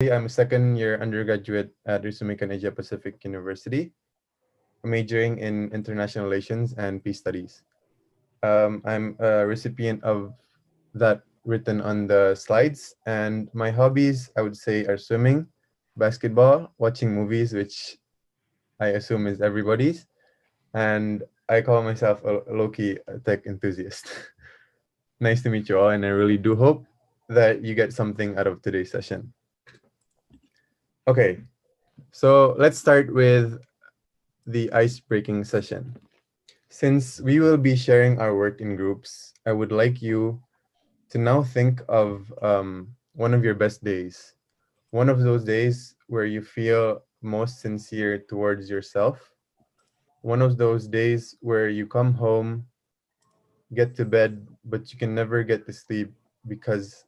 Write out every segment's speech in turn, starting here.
I'm a second year undergraduate at Ritsumeikan Asia Pacific University, majoring in international relations and peace studies. I'm a recipient of that written on the slides, and my hobbies, I would say, are swimming, basketball, watching movies, which I assume is everybody's, and I call myself a low-key tech enthusiast. Nice to meet you all, and I really do hope that you get something out of today's session. Okay, so let's start with the ice-breaking session. Since we will be sharing our work in groups, I would like you to now think of one of your best days. One of those days where you feel most sincere towards yourself. One of those days where you come home, get to bed, but you can never get to sleep because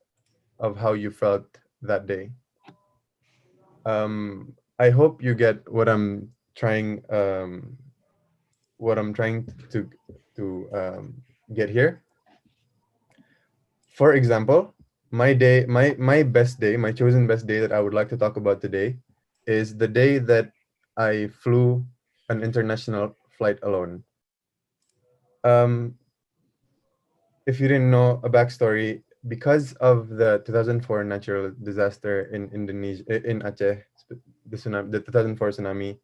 of how you felt that day. I hope you get what I'm trying to get here. For example, my best day, my chosen best day that I would like to talk about today is the day that I flew an international flight alone. Um, if you didn't know a backstory, because of the 2004 natural disaster in Indonesia, in Aceh, the 2004 tsunami,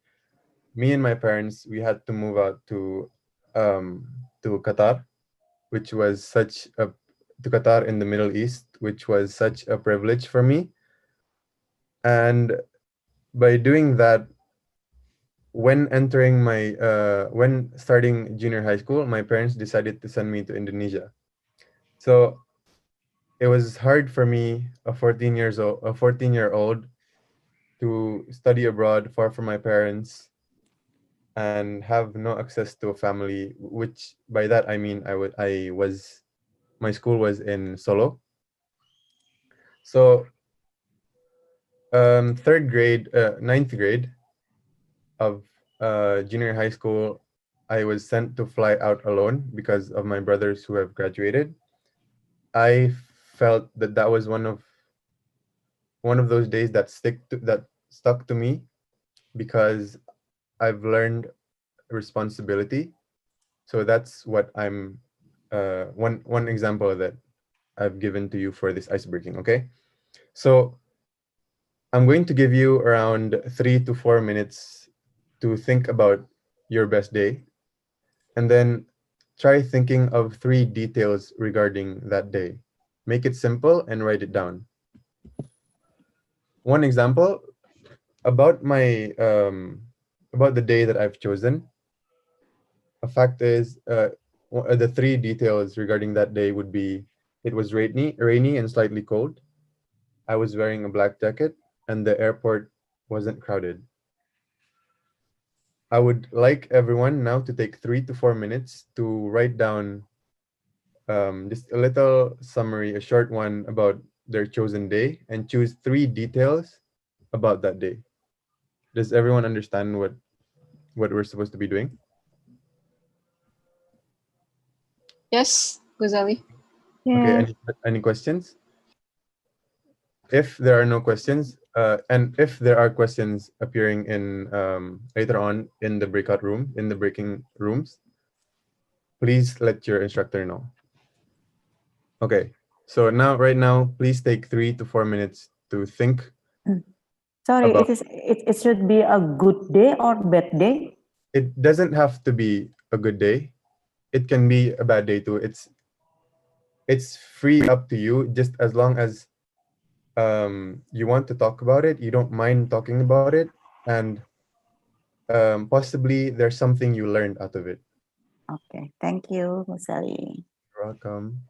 me and my parents, we had to move out to Qatar, which was such a to Qatar in the Middle East, which was such a privilege for me. And by doing that, when starting junior high school, my parents decided to send me to Indonesia. So it was hard for me, a 14-year-old, to study abroad far from my parents and have no access to a family. Which by that I mean I was my school was in Solo. So ninth grade of junior high school, I was sent to fly out alone because of my brothers who have graduated. I felt that that was one of those days that stuck to me because I've learned responsibility. So that's what I'm one example that I've given to you for this ice breaking. Okay, so I'm going to give you around 3 to 4 minutes to think about your best day, and then try thinking of 3 details regarding that day. Make it simple and write it down. One example about my about the day that I've chosen. A fact is, the 3 details regarding that day would be: it was rainy and slightly cold. I was wearing a black jacket, and the airport wasn't crowded. I would like everyone now to take 3 to 4 minutes to write down just a little summary, a short one about their chosen day, and choose 3 details about that day. Does everyone understand what we're supposed to be doing? Yes, Ghozaly. Okay, Yeah. any questions? If there are no questions, and if there are questions appearing in later on in the breaking rooms, please let your instructor know. Okay, so right now, please take 3 to 4 minutes to think Sorry, about. it should be a good day or bad day? It doesn't have to be a good day. It can be a bad day too. It's free up to you, just as long as you want to talk about it, you don't mind talking about it, and possibly there's something you learned out of it. Okay, thank you, Ghozaly. You're welcome.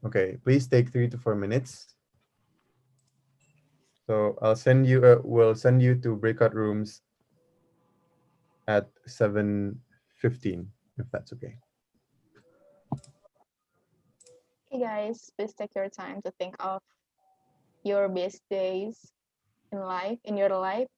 Okay, please take 3 to 4 minutes. So we'll send you to breakout rooms at 7:15, if that's okay. Hey guys, please take your time to think of your best days in your life.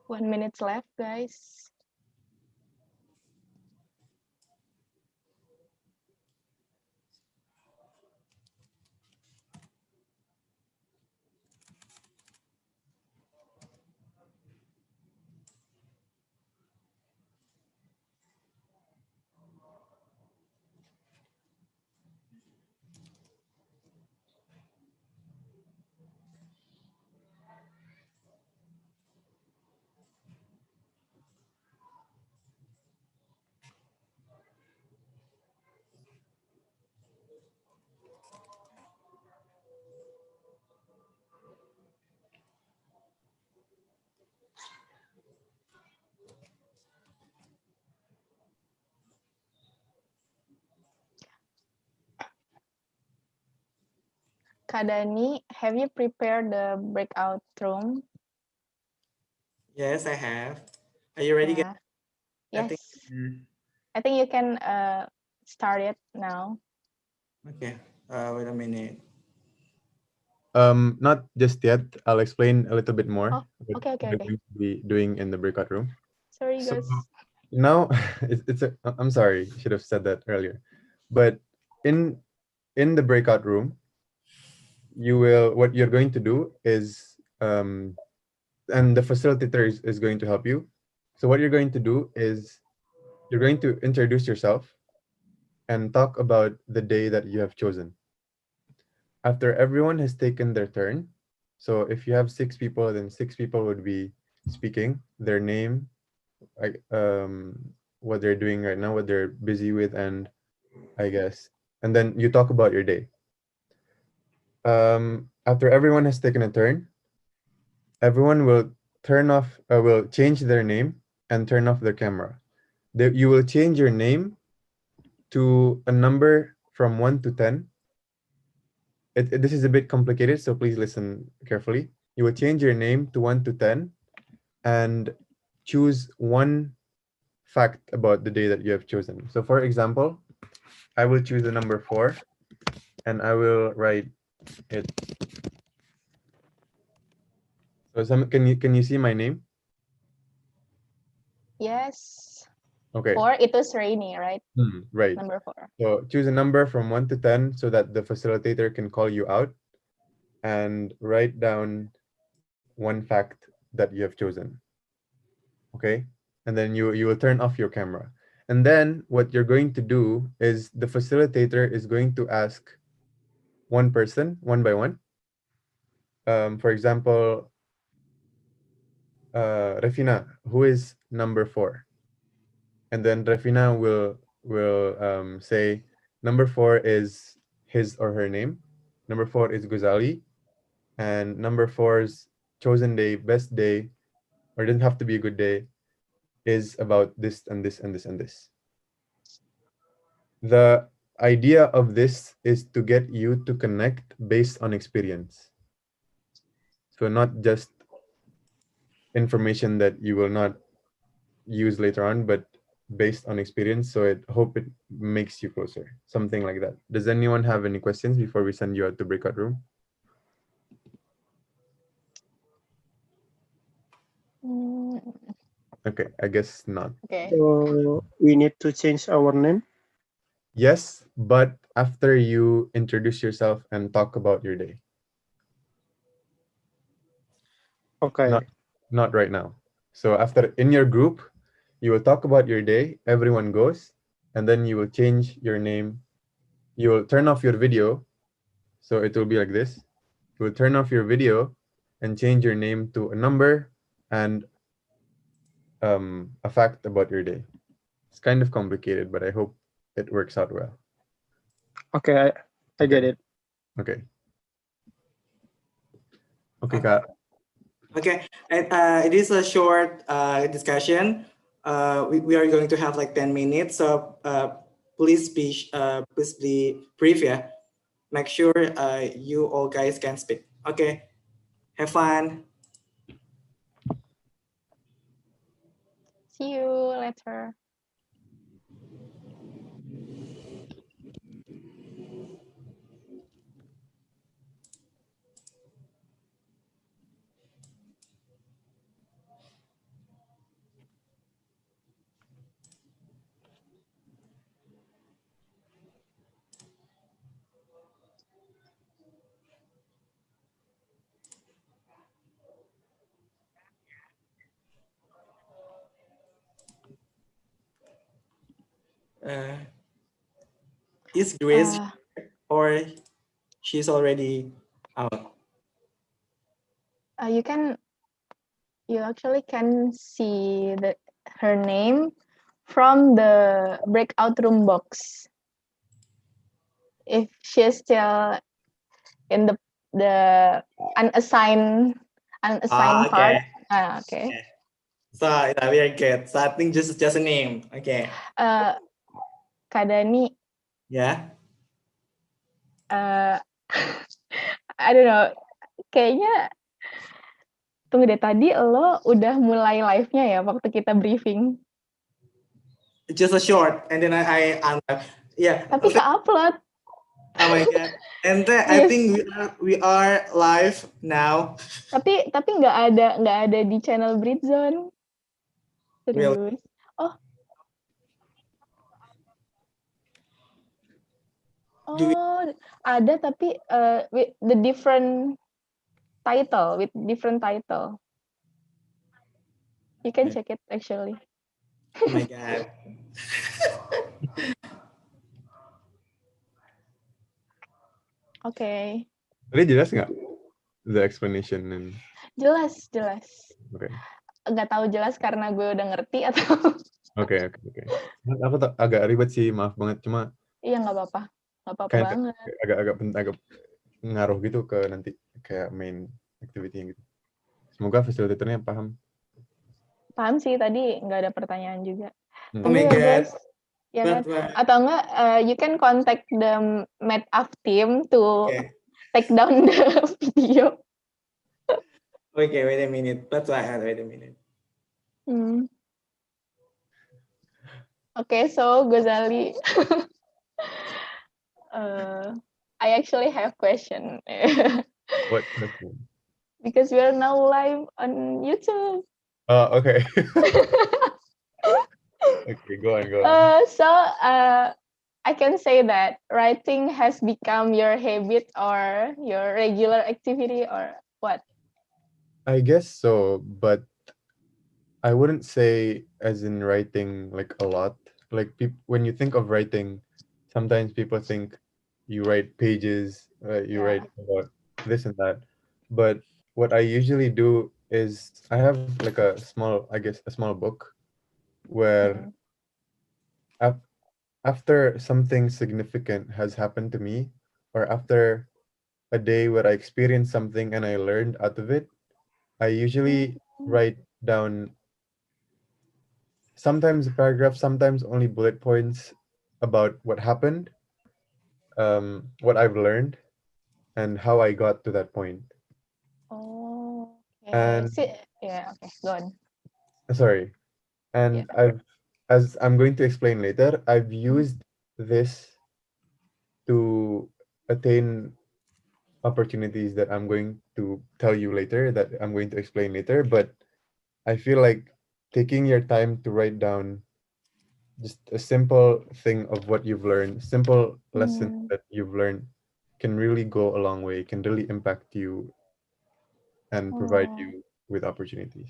1 minute left, guys. Kak Dani, have you prepared the breakout room? Yes, I have. Are you ready, guys? Yeah. I think, Yes. I think you can start it now. okay. Wait a minute. Not just yet. I'll explain a little bit more Oh, what okay. we're going to be doing in the breakout room. Sorry, So guys. now I'm sorry, should have said that earlier. But in the breakout room, what you're going to do is and the facilitator is going to help you. So what you're going to do is you're going to introduce yourself and talk about the day that you have chosen. After everyone has taken their turn, so if you have 6 people, then 6 people would be speaking their name, like what they're doing right now, what they're busy with, and I guess, and then you talk about your day. After everyone has taken a turn, everyone will change their name and turn off their camera. You will change your name to a number from 1 to 10. This is a bit complicated, so please listen carefully. You will change your name to 1 to 10 and choose one fact about the day that you have chosen. So for example, I will choose the number 4 and I will write it. So can you see my name? Yes. Okay. 4, it was rainy, right? Right. Number 4. So choose a number from 1 to 10 so that the facilitator can call you out and write down one fact that you have chosen. Okay? And then you will turn off your camera. And then what you're going to do is the facilitator is going to ask one person, one by one. For example, Refina, who is number 4? And then Refina will say number 4 is his or her name. Number 4 is Ghozaly. And number 4's chosen day, best day, or it doesn't have to be a good day, is about this and this and this and this. The idea of this is to get you to connect based on experience. So not just information that you will not use later on, but based on experience. So I hope it makes you closer, something like that. Does anyone have any questions before we send you out to breakout room? Okay, I guess not. Okay. So we need to change our name. Yes, but after you introduce yourself and talk about your day. Okay. Not right now. So after in your group, you will talk about your day, everyone goes, and then you will change your name. You will turn off your video. So it will be like this. You will turn off your video and change your name to a number and a fact about your day. It's kind of complicated, but I hope it works out well. Okay, I get it. Okay. Okay, Kak. Okay, and it is a short discussion. We are going to have like 10 minutes, so please be brief, yeah. Make sure you all guys can speak. Okay, have fun. See you later. Is Grace Uh, or she's already out? you actually can see her name from the breakout room box. If she's still in the unassigned part. Okay. Okay. So we are good. So I think just a name. Okay. Kak Dani, Yeah. I don't know. Kayaknya tunggu deh, tadi lo udah mulai live-nya ya waktu kita briefing. Just a short, and then I yeah. Tapi ke-upload. Oh my god. And then I think we are live now. Tapi nggak ada di channel Britzone. Serius. Really? Oh, ada tapi with the different title, You can check it actually. Oh my god. Okay. Tadi jelas nggak the explanation? And... Jelas. Okay. Nggak tahu jelas karena gue udah ngerti atau... Oke. Aku agak ribet sih, maaf banget. Cuma Iya, nggak apa-apa banget. Agak ngaruh gitu ke nanti kayak main activity gitu. Semoga fasilitatornya paham. Paham sih, tadi nggak ada pertanyaan juga. Oh my god. Guys. Ya kan? Atau enggak, you can contact the MedAf team to take down the video. Okay, wait a minute. Wait a minute. Okay, so Ghozaly. I actually have question. What question? Because we are now live on YouTube. Okay. Okay, go on. So I can say that writing has become your habit or your regular activity or what? I guess so, but I wouldn't say as in writing like a lot. Like when you think of writing, sometimes people think you write pages, you write about this and that. But what I usually do is I have like a small book where after something significant has happened to me, or after a day where I experienced something and I learned out of it, I usually write down sometimes a paragraph, sometimes only bullet points about what happened, what I've learned, and how I got to that point. Oh, okay. And okay, go on. Sorry. And as I'm going to explain later, I've used this to attain opportunities that I'm going to tell you later, that I'm going to explain later. But I feel like taking your time to write down just a simple thing of what you've learned, simple lesson that you've learned, can really go a long way, can really impact you and provide you with opportunities.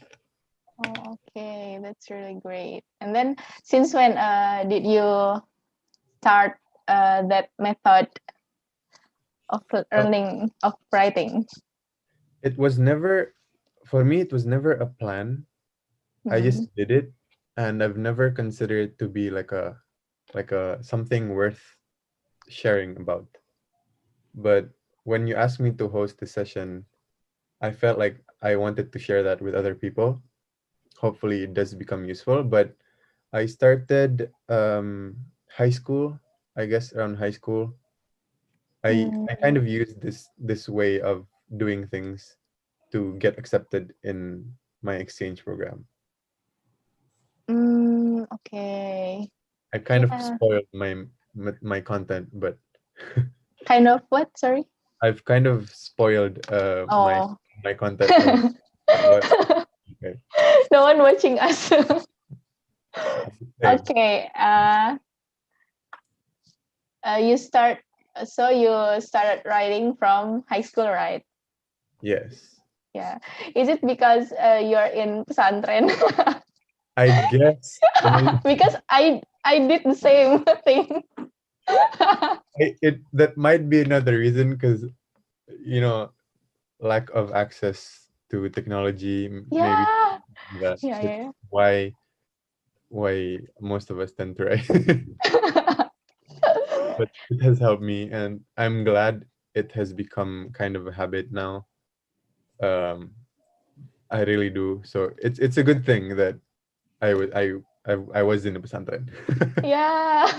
Oh, okay, that's really great. And then since when did you start that method of learning of writing? It was never, for me, it was never a plan. I just did it, and I've never considered it to be like a something worth sharing about. But when you asked me to host the session, I felt like I wanted to share that with other people. Hopefully it does become useful, but I started high school, I guess around high school. I kind of used this way of doing things to get accepted in my exchange program. Okay. I kind of Yeah. spoiled my content, but Kind of what? Sorry. I've kind of spoiled Oh. my content. But okay. No one watching us. Thanks. Okay. You started writing from high school, right? Yes. Yeah. Is it because you're in pesantren? I guess Because I did the same thing. that might be another reason, because lack of access to technology, maybe Yeah. that's Yeah. why most of us tend to write. But it has helped me, and I'm glad it has become kind of a habit now. I really do. So it's a good thing that I was in a pesantren. Yeah.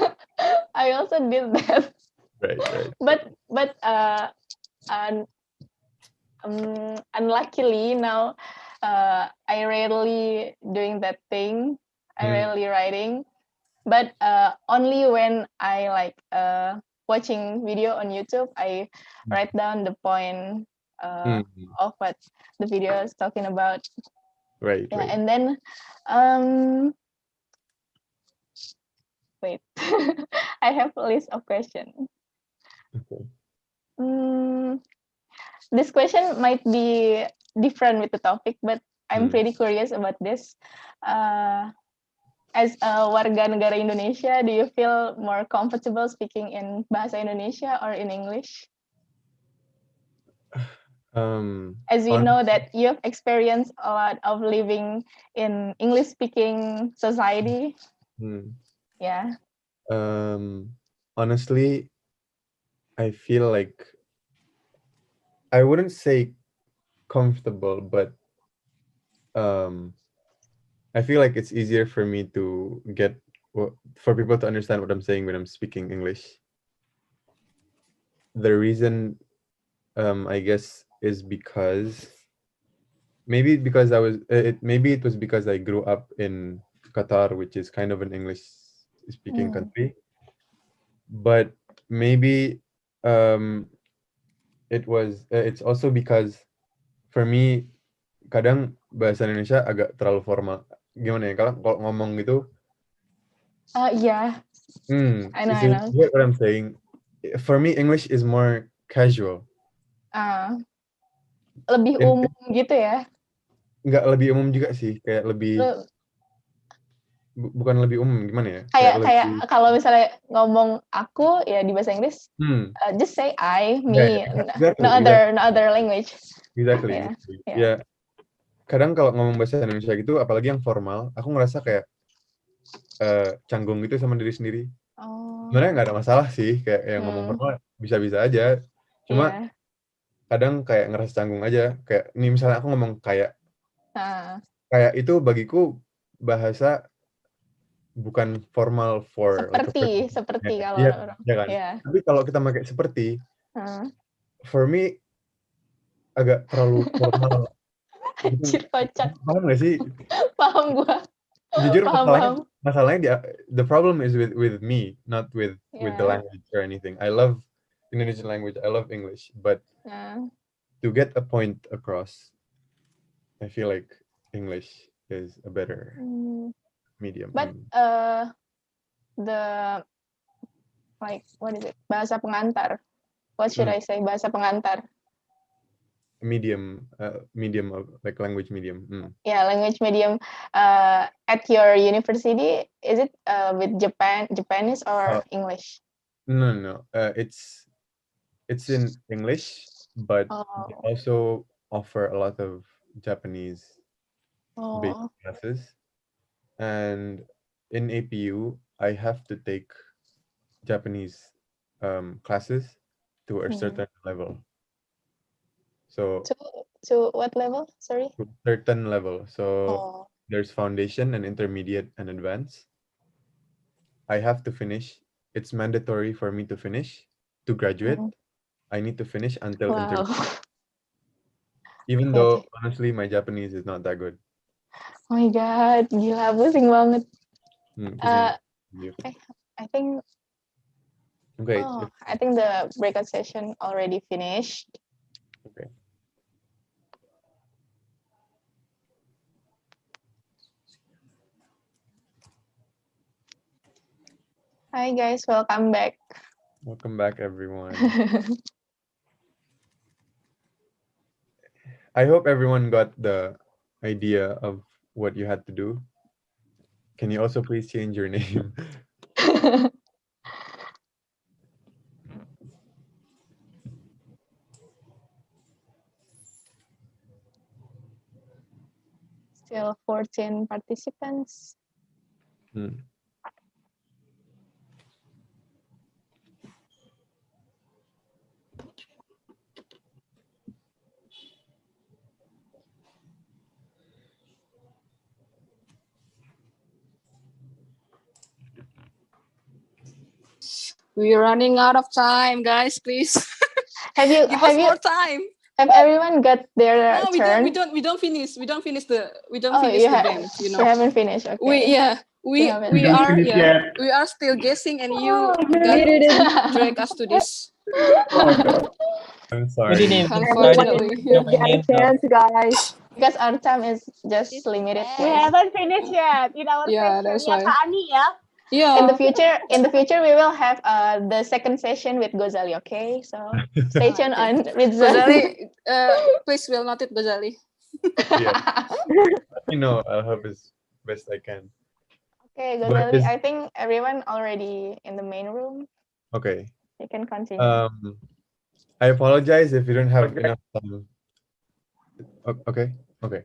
I also did that. Right. But unluckily now I rarely doing that thing. I rarely writing, but only when I like watching video on YouTube, I write down the point of what the video is talking about. Right. Yeah, and then wait, I have a list of questions. Okay. This question might be different with the topic, but I'm pretty curious about this. As a warga negara Indonesia, do you feel more comfortable speaking in bahasa Indonesia or in English? As we know that you have experienced a lot of living in English-speaking society. Yeah. Honestly, I feel like I wouldn't say comfortable, but I feel like it's easier for me to for people to understand what I'm saying when I'm speaking English. The reason, I guess, is because maybe it was because I grew up in Qatar, which is kind of an English speaking country. But maybe it's also because for me kadang bahasa Indonesia agak terlalu formal. Gimana ya, kalau ngomong gitu, Yeah. I know. you get what I'm saying? For me, English is more casual. Lebih umum gitu ya? Nggak lebih umum juga sih, kayak lebih bukan lebih umum, gimana ya? Kayak kalau misalnya ngomong aku ya di bahasa Inggris, just say I, me, exactly. no other language. Exactly. Ya, kadang kalau ngomong bahasa Indonesia gitu, apalagi yang formal, aku ngerasa kayak canggung gitu sama diri sendiri. Sebenarnya nggak ada masalah sih, kayak yang ngomong formal bisa-bisa aja. Cuma kadang kayak ngerasa canggung aja. Kayak ini misalnya aku ngomong kayak itu bagiku bahasa bukan formal for seperti kalau orang. Ya kan? Tapi kalau kita pakai seperti, for me agak terlalu formal. Anjir, kocak. Paham nggak sih? Paham gua. Jujur paham. masalahnya the problem is with me, not with the language or anything. I love Indonesian language, I love English, but to get a point across, I feel like English is a better medium. But the what is it? Bahasa pengantar. What should I say? Bahasa pengantar. Medium of like language medium. Yeah, language medium. At your university, is it with Japanese or English? No. It's in English, but they also offer a lot of Japanese based classes. And in APU, I have to take Japanese classes to a certain level. So To what level? Sorry. to a certain level. So Oh. there's foundation and intermediate and advanced. I have to finish. It's mandatory for me to finish to graduate. Mm. I need to finish until Wow. intermediate. Even Okay, though okay. honestly my Japanese is not that good. Oh my God, gila, pusing banget. Pusing Uh, banget. I think Okay. I think the breakout session already finished. Okay. Hi guys, welcome back. Welcome back, everyone. I hope everyone got the idea of what you had to do. Can you also please change your name? Still 14 participants. Hmm. We're running out of time, guys. Please Have you give us more time. have everyone got their No, turn? we don't finish. We don't finish the game. You know. You haven't finished. Okay. We haven't are finished yet. we are still guessing, and you drag us to this. Oh God. I'm We sorry. didn't even Unfortunately. your name, Chance, guys. Because our time is just limited. We Guys. haven't finished yet in our Yeah, session. that's Ya, why. Kak Ani ya. Yeah. In the future, we will have the second session with Ghozaly. Okay, so stay tuned on Ritzone. Ghozaly, please will note it, Ghozaly. Yeah. You know, I'll help as best I can. Okay, But Ghozaly, I think everyone already in the main room. Okay. You can continue. I apologize if you don't have enough time. Okay. Okay.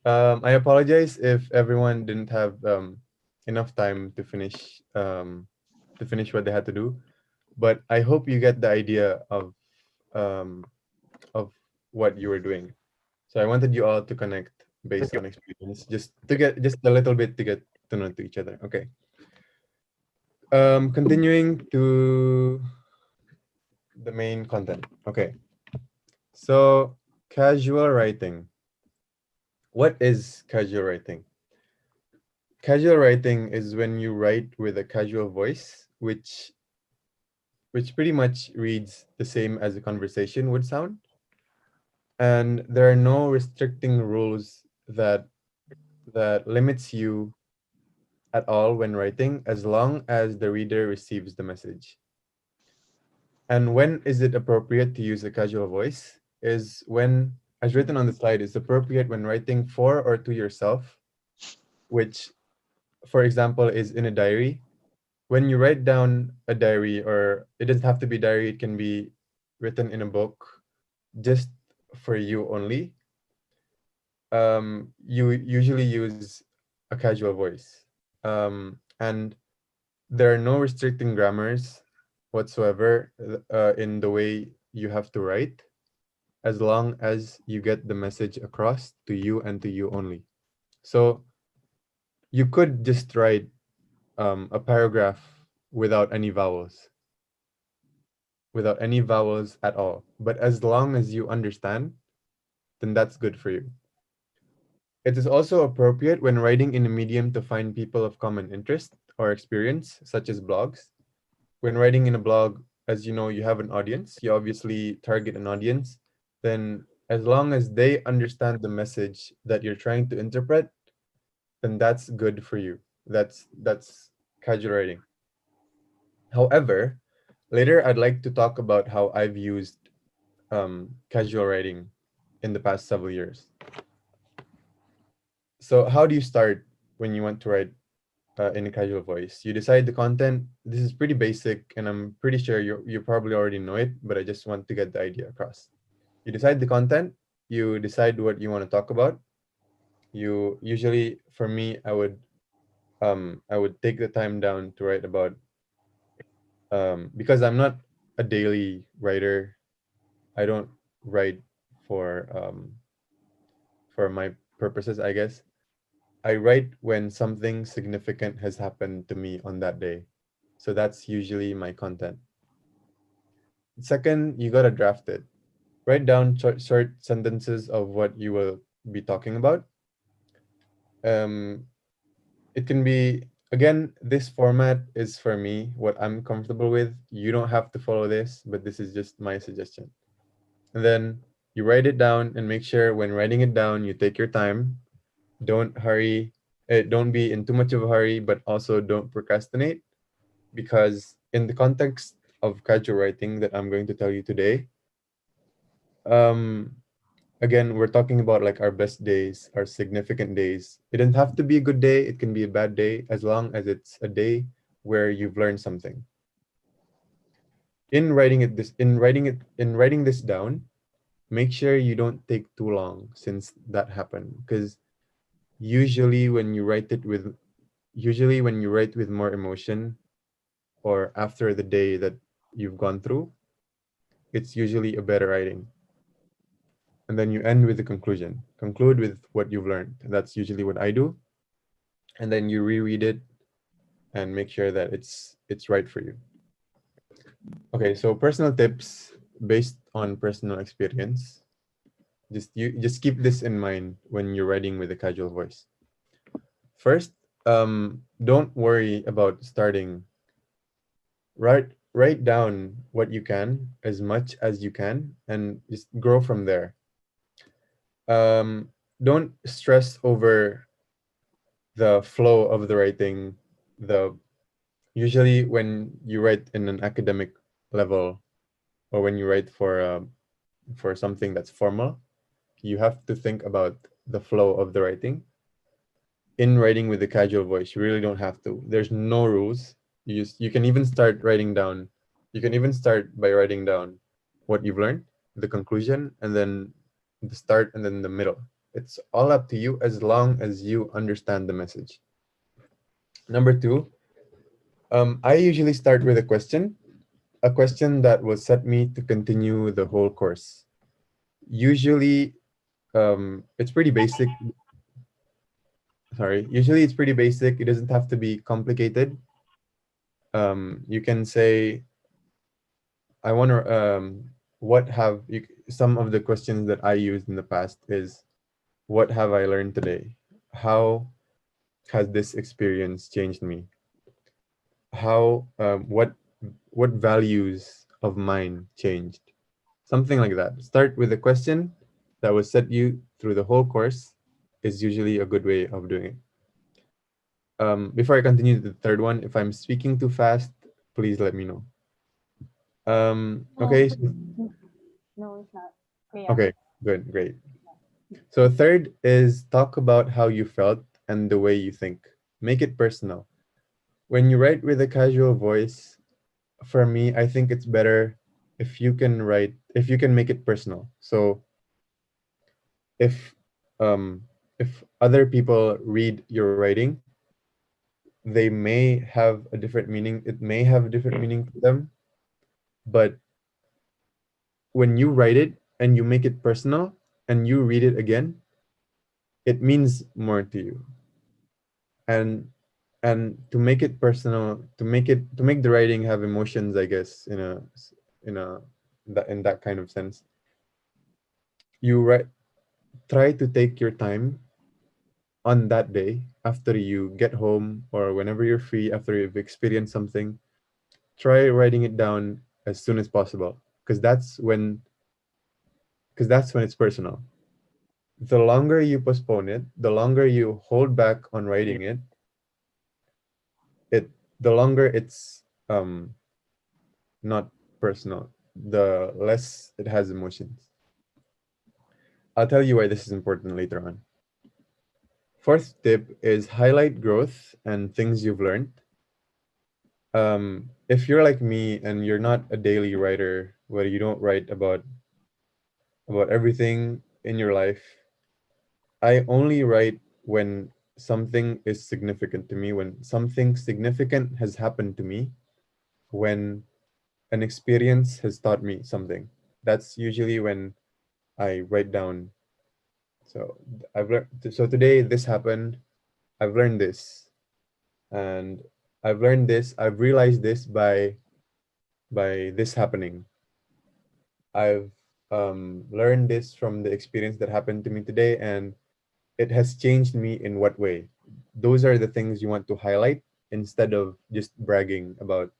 I apologize if everyone didn't have enough time to finish what they had to do, but I hope you get the idea um, of what you were doing. So I wanted you all to connect based on experience, just a little bit to get to know to each other. Okay. Continuing to the main content. Okay. So casual writing. What is casual writing? Casual writing is when you write with a casual voice, which pretty much reads the same as a conversation would sound. And there are no restricting rules that limits you at all when writing, as long as the reader receives the message. And when is it appropriate to use a casual voice? Is when, as written on the slide, it's appropriate when writing for or to yourself, which, for example, is in a diary. When you write down a diary, or it doesn't have to be diary, it can be written in a book just for you only, you usually use a casual voice. And there are no restricting grammars whatsoever in the way you have to write, as long as you get the message across to you and to you only. So you could just write a paragraph without any vowels, at all. But as long as you understand, then that's good for you. It is also appropriate when writing in a medium to find people of common interest or experience, such as blogs. When writing in a blog, as you know, you have an audience, you obviously target an audience, then as long as they understand the message that you're trying to interpret, then that's good for you. That's casual writing. However, later I'd like to talk about how I've used casual writing in the past several years. So how do you start when you want to write in a casual voice? You decide the content. This is pretty basic, and I'm pretty sure you probably already know it, but I just want to get the idea across. You decide the content. You decide what you want to talk about. You usually, for me, I would take the time down to write about, because I'm not a daily writer. I don't write for my purposes, I guess. I write when something significant has happened to me on that day. So that's usually my content. Second, you gotta draft it. Write down short sentences of what you will be talking about. It can be, again, this format is for me, what I'm comfortable with. You don't have to follow this, but this is just my suggestion. And then you write it down and make sure when writing it down, you take your time. Don't hurry. Don't be in too much of a hurry, but also don't procrastinate, because in the context of casual writing that I'm going to tell you today, again, we're talking about like our best days, our significant days. It doesn't have to be a good day. It can be a bad day, as long as it's a day where you've learned something. In writing this down, make sure you don't take too long since that happened, because usually when you write with more emotion, or after the day that you've gone through, it's usually a better writing. And then you end with the conclusion. Conclude with what you've learned. That's usually what I do. And then you reread it and make sure that it's right for you. Okay, so personal tips based on personal experience. Just keep this in mind when you're writing with a casual voice. First, don't worry about starting. Write down what you can, as much as you can, and just grow from there. Don't stress over the flow of the writing. Usually when you write in an academic level, or when you write for something that's formal, you have to think about the flow of the writing. In writing with the casual voice, you really don't have to. There's no rules. You can even start writing down. You can even start by writing down what you've learned, the conclusion, and then the start, and then the middle. It's all up to you, as long as you understand the message. Number two, I usually start with a question that will set me to continue the whole course. Usually, it's pretty basic. Usually it's pretty basic. It doesn't have to be complicated. You can say, I want to, some of the questions that I used in the past is, what have I learned today? How has this experience changed me? What values of mine changed? Something like that. Start with a question that will set you through the whole course is usually a good way of doing it. Before I continue to the third one, if I'm speaking too fast, please let me know. Okay. No, it's not clear. Okay, good, great. So third is, talk about how you felt and the way you think. Make it personal. When you write with a casual voice, for me, I think it's better if you can make it personal. So if other people read your writing, they may have a different meaning. It may have a different meaning to them, but when you write it and you make it personal and you read it again, it means more to you. And to make it personal, to make the writing have emotions, I guess, in that kind of sense, try to take your time on that day after you get home, or whenever you're free after you've experienced something. Try writing it down as soon as possible, because that's when it's personal. The longer you postpone it, the longer you hold back on writing it, the longer it's not personal, the less it has emotions. I'll tell you why this is important later on. Fourth tip is, highlight growth and things you've learned. If you're like me and you're not a daily writer, where you don't write about everything in your life, I only write when something is significant to me, when something significant has happened to me, when an experience has taught me something. That's usually when I write down. So I've learned. So today this happened. I've learned this, and I've learned this. I've realized this by this happening. I've learned this from the experience that happened to me today, and it has changed me in what way. Those are the things you want to highlight instead of just bragging about.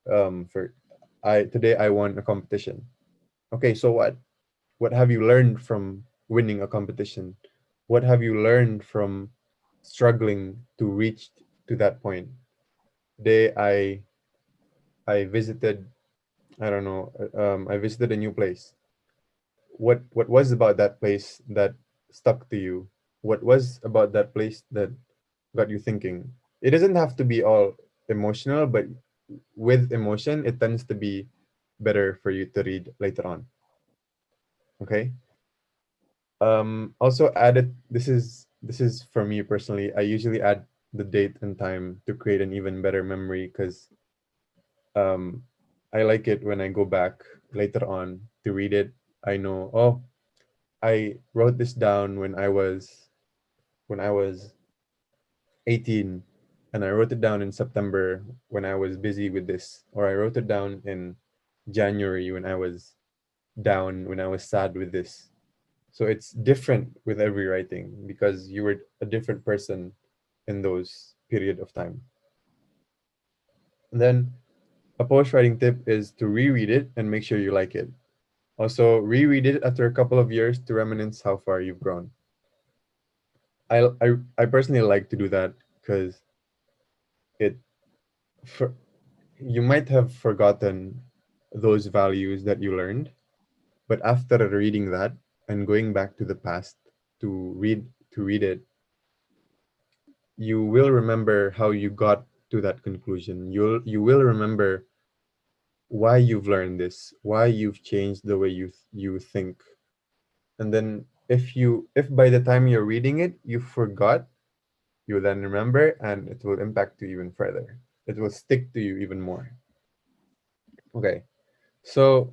For I today I won a competition. Okay, so what? What have you learned from winning a competition? What have you learned from struggling to reach to that point? Today I visited, I don't know, I visited a new place. What was about that place that stuck to you? What was about that place that got you thinking? It doesn't have to be all emotional, but with emotion, it tends to be better for you to read later on. Okay. Also added, this is for me personally. I usually add the date and time to create an even better memory because um, I like it when I go back later on to read it. I know, oh, I wrote this down when I was 18, and I wrote it down in September when I was busy with this, or I wrote it down in January when I was down, when I was sad with this. So it's different with every writing because you were a different person in those period of time. And then a post writing tip is to reread it and make sure you like it. Also, reread it after a couple of years to reminisce how far you've grown. I personally like to do that because it for, you might have forgotten those values that you learned, but after reading that and going back to the past to read it, you will remember how you got to that conclusion. You will remember why you've learned this, why you've changed the way you think. And then if by the time you're reading it you forgot, you then remember, and it will impact you even further. It will stick to you even more. Okay. So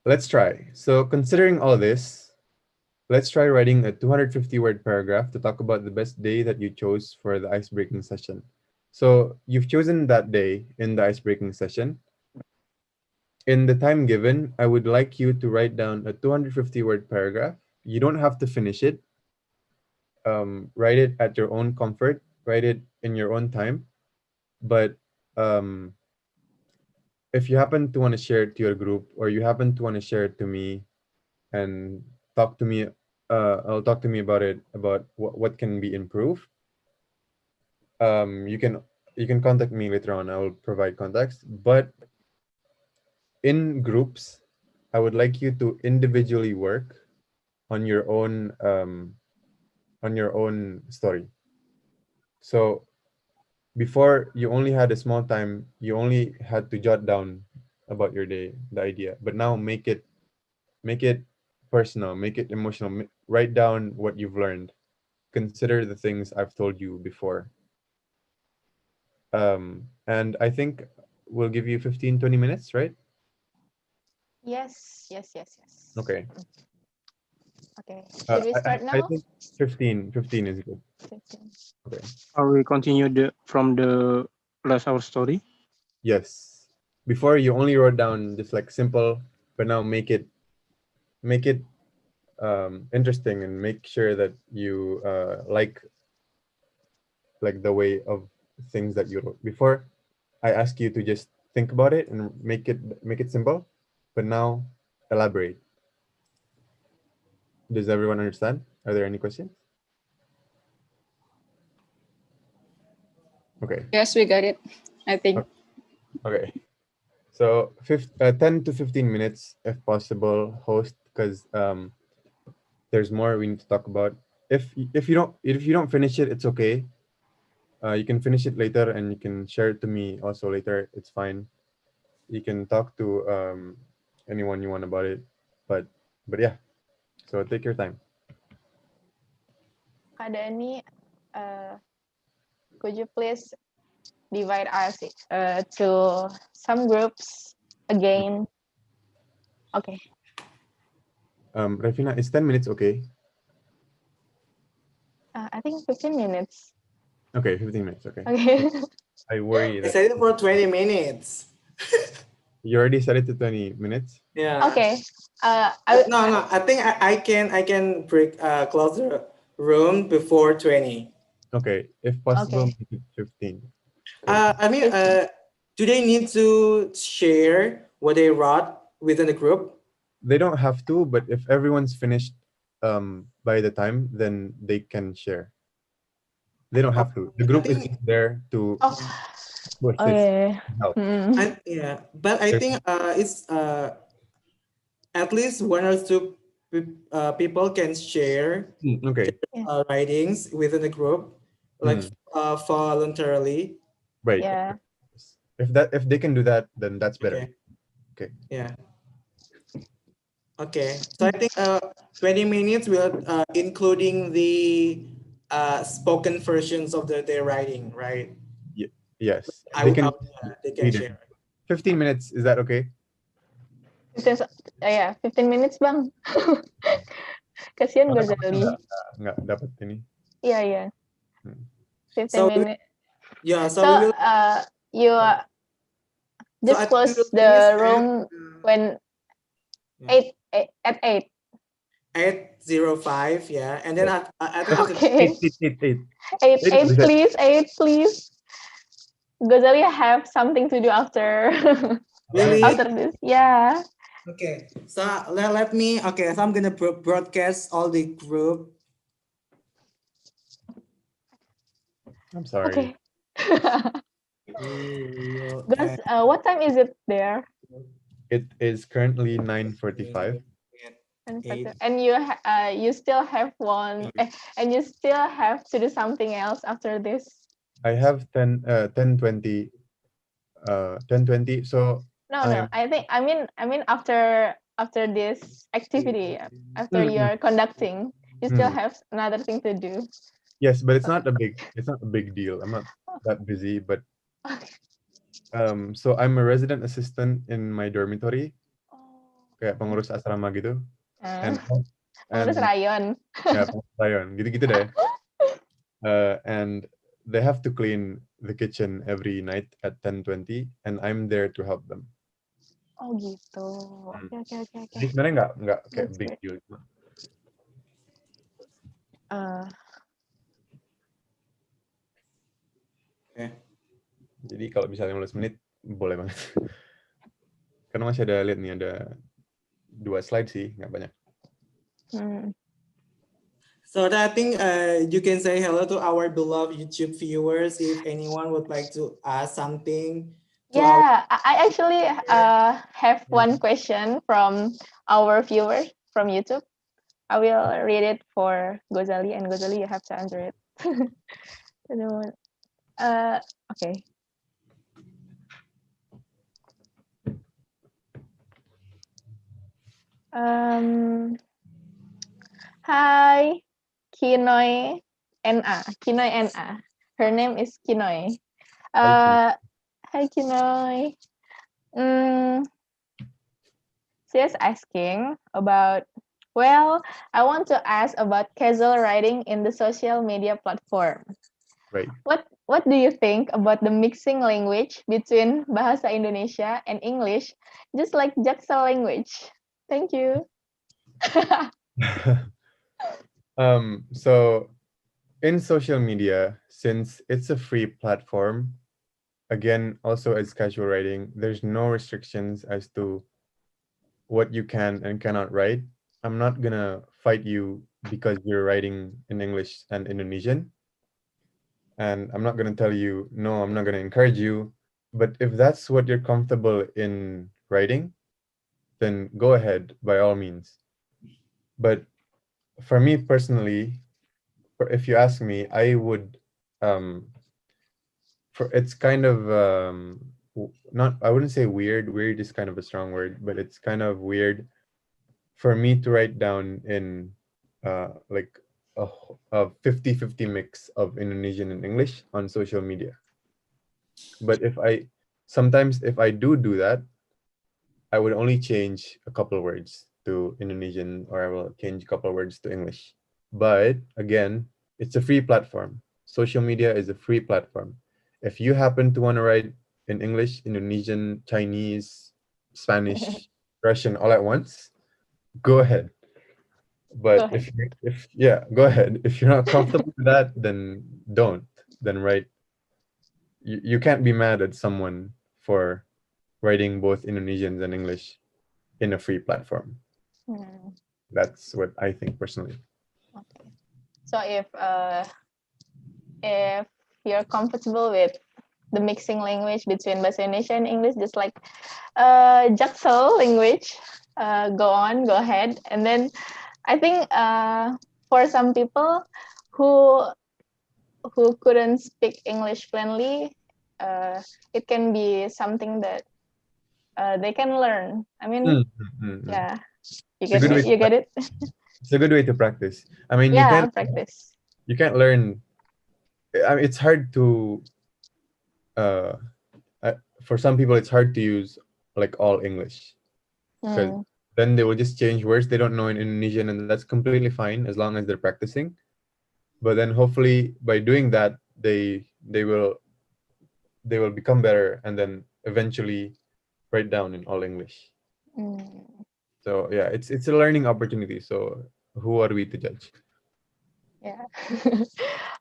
let's try. So considering all this, let's try writing a 250 word paragraph to talk about the best day that you chose for the ice breaking session. So you've chosen that day in the ice breaking session. In the time given, I would like you to write down a 250 word paragraph. You don't have to finish it. Write it at your own comfort, write it in your own time. But um, if you happen to want to share it to your group, or you happen to want to share it to me and talk to me, I'll talk to me about it, about what can be improved. You can contact me later on. I will provide context. But in groups, I would like you to individually work on your own story. So before, you only had a small time, you only had to jot down about your day, the idea. But now make it personal, make it emotional. Write down what you've learned. Consider the things I've told you before. And I think we'll give you 15-20 minutes, right? Yes. Okay. Okay. Should we start I now? think 15 is good. 15. Okay. Are we continue from the last our story? Yes. Before, you only wrote down just like simple, but now make it interesting, and make sure that you like the way of things that you wrote. Before, I ask you to just think about it and make it simple, but now elaborate. Does everyone understand? Are there any questions? Okay. Yes, we got it, I think. Okay. So 10 to 15 minutes if possible, host, because there's more we need to talk about. If you don't finish it, it's okay. You can finish it later, and you can share it to me also later. It's fine. You can talk to anyone you want about it, but yeah. So take your time. Kak Dani, could you please divide us to some groups again? Okay. Revina, is 10 minutes okay? I think 15 minutes. Okay, 15 minutes, okay. Okay. I worry I that said it for 20 minutes. you already set it to 20 minutes. Yeah. Okay. No. I think I can break close the room before 20. Okay, if possible, Okay. make it 15. I mean, do they need to share what they wrote within the group? They don't have to, but if everyone's finished by the time, then they can share. They don't have to. The I group is think, just there to Oh. push Oh it, yeah. help. Mm. yeah, but I There's- think it's at least one or two people can share Okay, writings within the group, like voluntarily. right. Yeah. If they can do that, then that's better. Okay. Okay. Yeah. Okay. So I think 20 minutes will including the spoken versions of their writing, right? Yes, they can They can read it. share. 15 minutes, is that okay? 15, yeah, 15 minutes bang. Kasihan Ghozaly. Nggak dapat ini. Iya, iya. Hmm. 15 So minutes. yeah, So, we will. you So just I think close we will the finish room when yeah. at 8. 8:05, yeah, and then I think after Okay. 8, Eight, please, 8, please. Ghozaly have something to do after really. after this. Yeah. Okay, so let me. Okay, so I'm gonna broadcast all the group. I'm sorry. Okay. We will Guys, what time is it there? It is currently 9:45. And you still have and you still have to do something else after this. I have 10:20. 10:20. So No. I mean after this activity, after Mm, mm. you're conducting, you still have another thing to do. yes, but it's not a big deal. I'm not that busy, but so I'm a resident assistant in my dormitory, kayak pengurus asrama gitu. And Pengurus rayon. ya pengurus rayon, gitu-gitu deh. And they have to clean the kitchen every night at 10:20, and I'm there to help them. Oh gitu. Oke. Jadi sebenarnya nggak kayak That's big great. deal. Jadi kalau misalnya 15 menit boleh banget. Karena masih ada lihat nih, ada 2 slide sih, nggak banyak. So I think you can say hello to our beloved YouTube viewers if anyone would like to ask something. Yeah, I actually have one question from our viewers from YouTube. I will read it for Ghozaly, and Ghozaly, you have to answer it. Okay. Hi, Kinoy NA. Her name is Kinoy. Hi, Kinoy. She's asking about, I want to ask about casual writing in the social media platform. Right. What do you think about the mixing language between Bahasa Indonesia and English, just like Jaksel language? Thank you. So in social media, since it's a free platform, again, also as casual writing, there's no restrictions as to what you can and cannot write. I'm not gonna fight you because you're writing in English and Indonesian. And I'm not gonna tell you, no, I'm not gonna encourage you. But if that's what you're comfortable in writing, then go ahead by all means. But for me personally, if you ask me, I would it's kind of not, I wouldn't say weird is kind of a strong word, but it's kind of weird for me to write down in like a 50-50 mix of Indonesian and English on social media. But sometimes if I do that, I would only change a couple words to Indonesian, or I will change a couple words to English. But again, it's a free platform. Social media is a free platform. If you happen to want to write in English, Indonesian, Chinese, Spanish, Russian all at once, go ahead. Go But ahead. if yeah, go ahead. If you're not comfortable with that, then don't. Then write. You can't be mad at someone for writing both Indonesians and English in a free platform. Hmm. That's what I think personally. Okay. So if you're comfortable with the mixing language between Bahasa Indonesia and English, just like Jaksel language, go ahead. And then I think for some people who couldn't speak English fluently, it can be something that they can learn. I mean, yeah, you It's a get good me? way. You get it? It's a good way to practice. I mean, Yeah, practice. you can't learn. I mean, it's hard to. Uh, for some people, it's hard to use like all English, because then they will just change words they don't know in Indonesian, and that's completely fine as long as they're practicing. But then hopefully by doing that, they will become better, and then eventually write down in all English. So yeah, it's a learning opportunity. So who are we to judge? Yeah.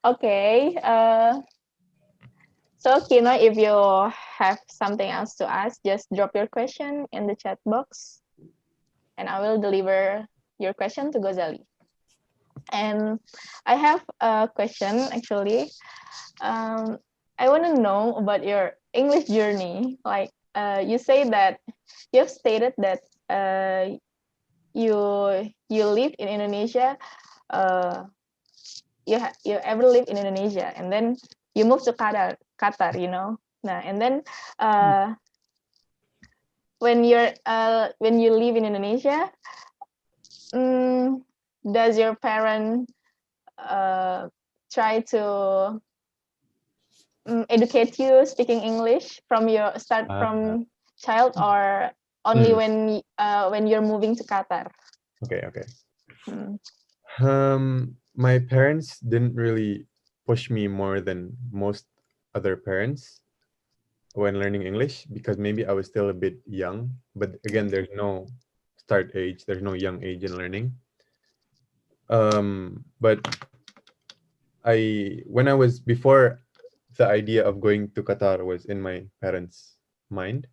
Okay. So Kino, if you have something else to ask, just drop your question in the chat box, and I will deliver your question to Ghozaly. And I have a question actually. I want to know about your English journey. Like you say that you have stated that you live in Indonesia. You ever live in Indonesia, and then you moved to Qatar, you know. Nah, and then when you live in Indonesia, does your parent try to educate you speaking English from your start from child, or only when you're moving to Qatar? Okay. My parents didn't really push me more than most other parents when learning English, because maybe I was still a bit young. But again, there's no start age, there's no young age in learning. But when I was before the idea of going to Qatar was in my parents' mind,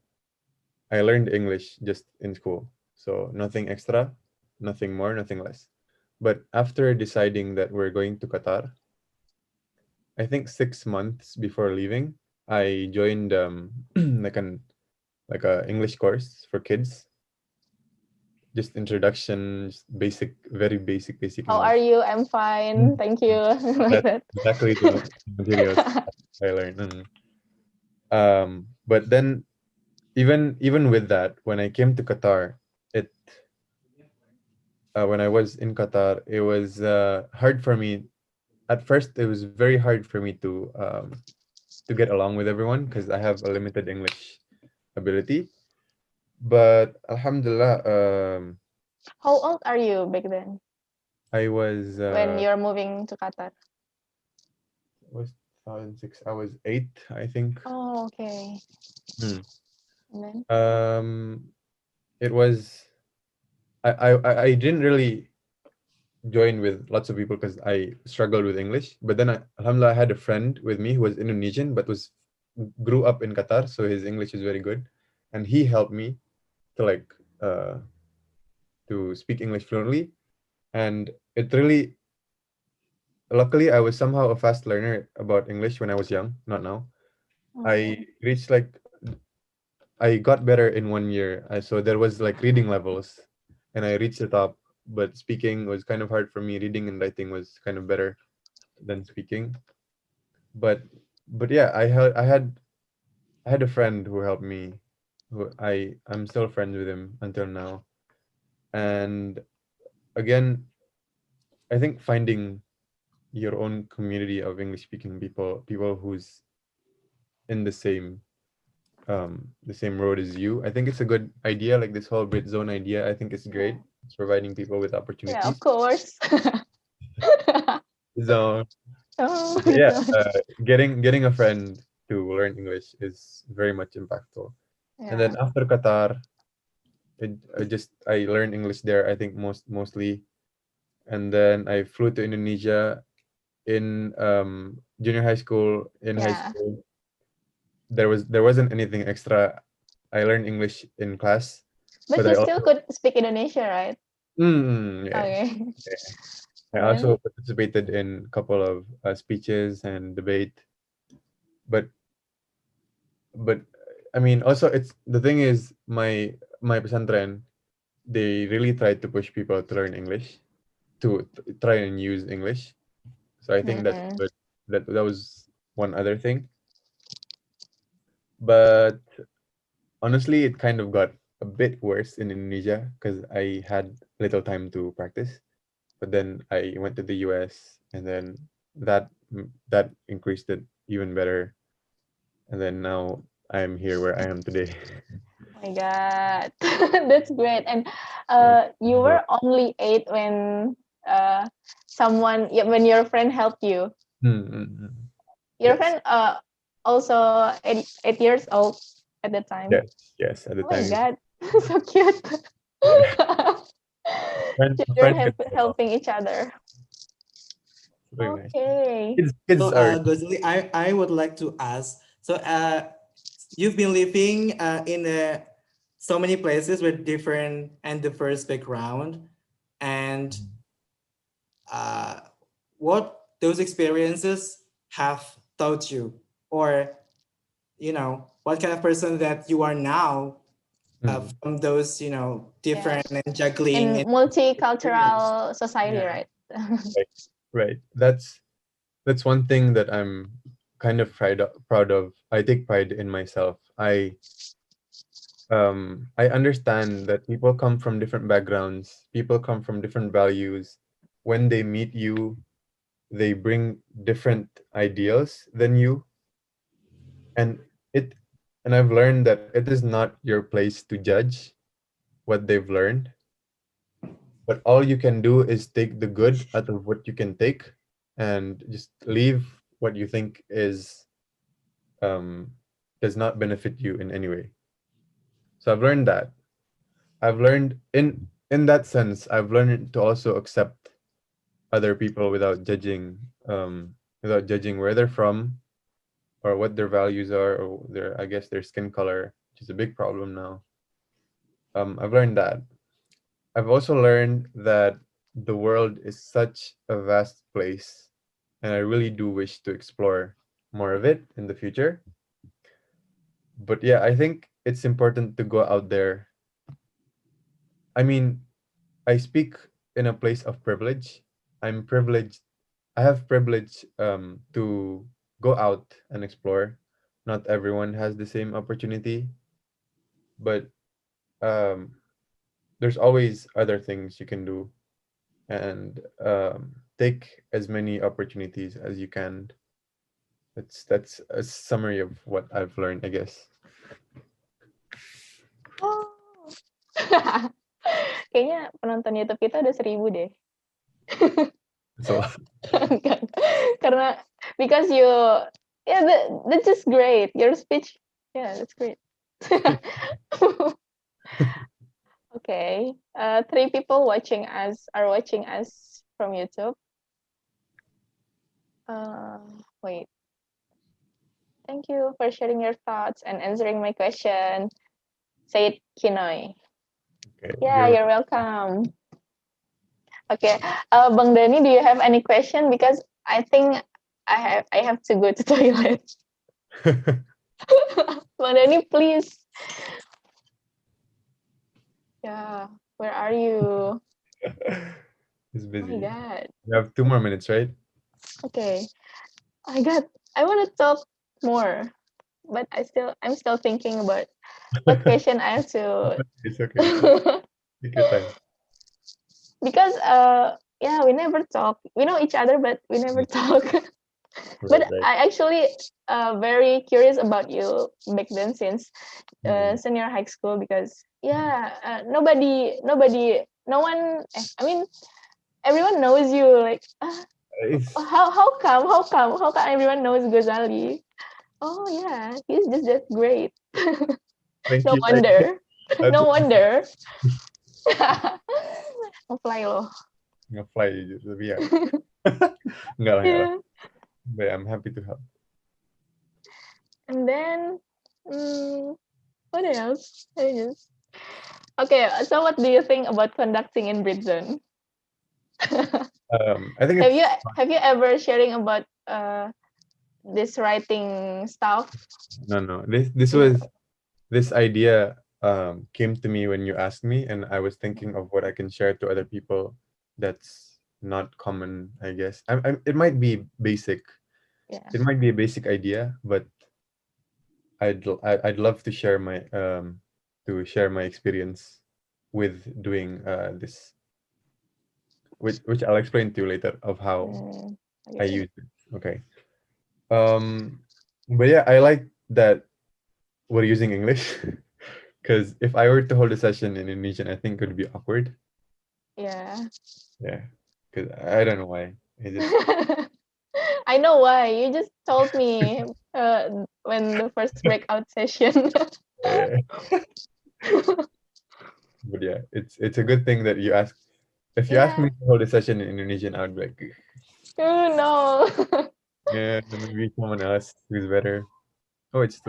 I learned English just in school. So nothing extra, nothing more, nothing less. But after deciding that we're going to Qatar, I think 6 months before leaving, I joined like a English course for kids. Just introduction, just very basic How English. are you? I'm fine, thank you. Like that. Exactly the materials I learned. But then even with that, when I came to Qatar, when I was in Qatar, it was hard for me. At first, it was very hard for me to get along with everyone, because I have a limited English ability. But Alhamdulillah, How old are you back then I was when you're moving to Qatar? was 2006. I was 8, I think. Oh, okay. And then? It was I didn't really join with lots of people because I struggled with English. But then Alhamdulillah, I had a friend with me who was Indonesian but grew up in Qatar, so his English is very good, and he helped me to to speak English fluently. And it really, luckily, I was somehow a fast learner about English when I was young, not now. I reached I got better in 1 year. So there was like reading levels, and I reached the top. But speaking was kind of hard for me. Reading and writing was kind of better than speaking. But yeah, I had a friend who helped me. I'm still friends with him until now. And again, I think finding your own community of English speaking people who's in the same the same road as you. I think it's a good idea, like this whole Britzone idea. I think it's great. It's providing people with Yeah, opportunities. of course. So Oh, yeah, gitu. getting a friend to learn English is very much impactful. And then Yeah. after Qatar, I learned English there. I think mostly, and then I flew to Indonesia in junior high school. In high Yeah. school, there wasn't anything extra. I learned English in class, But but you I still also could speak Indonesia, right? yeah, Okay. I Then, also participated in a couple of speeches and debate. But but I mean, also it's the thing is my pesantren, they really tried to push people to learn English, to try and use English. So I think that's mm, good. That was one other thing. But honestly, it kind of got a bit worse in Indonesia because I had little time to practice. But then I went to the US, and then that increased it even better. And then now I'm here where I am today. oh my God, that's great. And So, you were only 8 when someone, yeah, when your friend helped you. Your yes, friend also 8 years old at the time. yes. At the Oh my time, God, so cute. yeah, a Children friend could help out. helping each other. Very nice. Okay. Kids So, are Ghozaly, I would like to ask. So, you've been living in so many places with different and diverse background, and what those experiences have taught you, or what kind of person that you are now from those Yeah. different and juggling In and experience. multicultural society, Yeah. right? right. That's one thing that I'm kind of proud of. I take pride in myself. I understand that people come from different backgrounds, people come from different values. When they meet you, they bring different ideals than you, and it and I've learned that it is not your place to judge what they've learned, but all you can do is take the good out of what you can take and just leave what you think is um, does not benefit you in any way. So I've learned that. I've learned in that sense. I've learned to also accept other people without judging where they're from or what their values are or their I guess their skin color, which is a big problem now. I've learned that. I've also learned that the world is such a vast place, and I really do wish to explore more of it in the future. But yeah, I think it's important to go out there. I mean, I speak in a place of privilege. I'm privileged. I have privilege to go out and explore. Not everyone has the same opportunity, but um, there's always other things you can do, and take as many opportunities as you can. That's a summary of what I've learned, I guess. Oh. Kayaknya penonton YouTube kita ada 1.000 deh. So Karena because you, yeah, that's just great. Your speech, yeah, that's great. Okay, 3 people are watching us from YouTube. Wait. Thank you for sharing your thoughts and answering my question. Said Kinoy. okay, Yeah, you're welcome. Okay, Bang Dani, do you have any question? Because I think I have to go to toilet. Bang Dani, please. Yeah, where are you? He's Oh my busy. God. We have 2 more minutes, right? Okay. Oh my God, I want to talk more, but I'm still thinking about what question I have to. It's okay. Take your time. Because yeah, we never talk. We know each other, but we never talk. But Right. I actually very curious about you back then, since senior high school, because no one, I mean, everyone knows you, like It's, how come everyone knows Ghozaly? Oh yeah, he's just that great. thank No you. wonder. That's No wonder. Apply loh. nge-fly tapi ya. Enggak lah. Yeah. But I'm happy to help. And then, what else? Okay, so what do you think about conducting in Britzone? I think it's Have you ever sharing about this writing stuff? no. This idea came to me when you asked me, and I was thinking of what I can share to other people that's not common, I guess. It might be basic. Yeah. It might be a basic idea, but I'd love to share my experience with doing this, which I'll explain to you later of how I Okay. use it. Okay. But yeah, I like that we're using English because if I were to hold a session in Indonesian, I think it would be awkward. Yeah. Yeah, because I don't know why. It just I know why. You just told me when the first breakout session. yeah. But yeah, it's a good thing that you ask. If you ask Yeah. me to hold a session in Indonesian, I would be like, Oh no. yeah, maybe someone else who's better. Oh, it's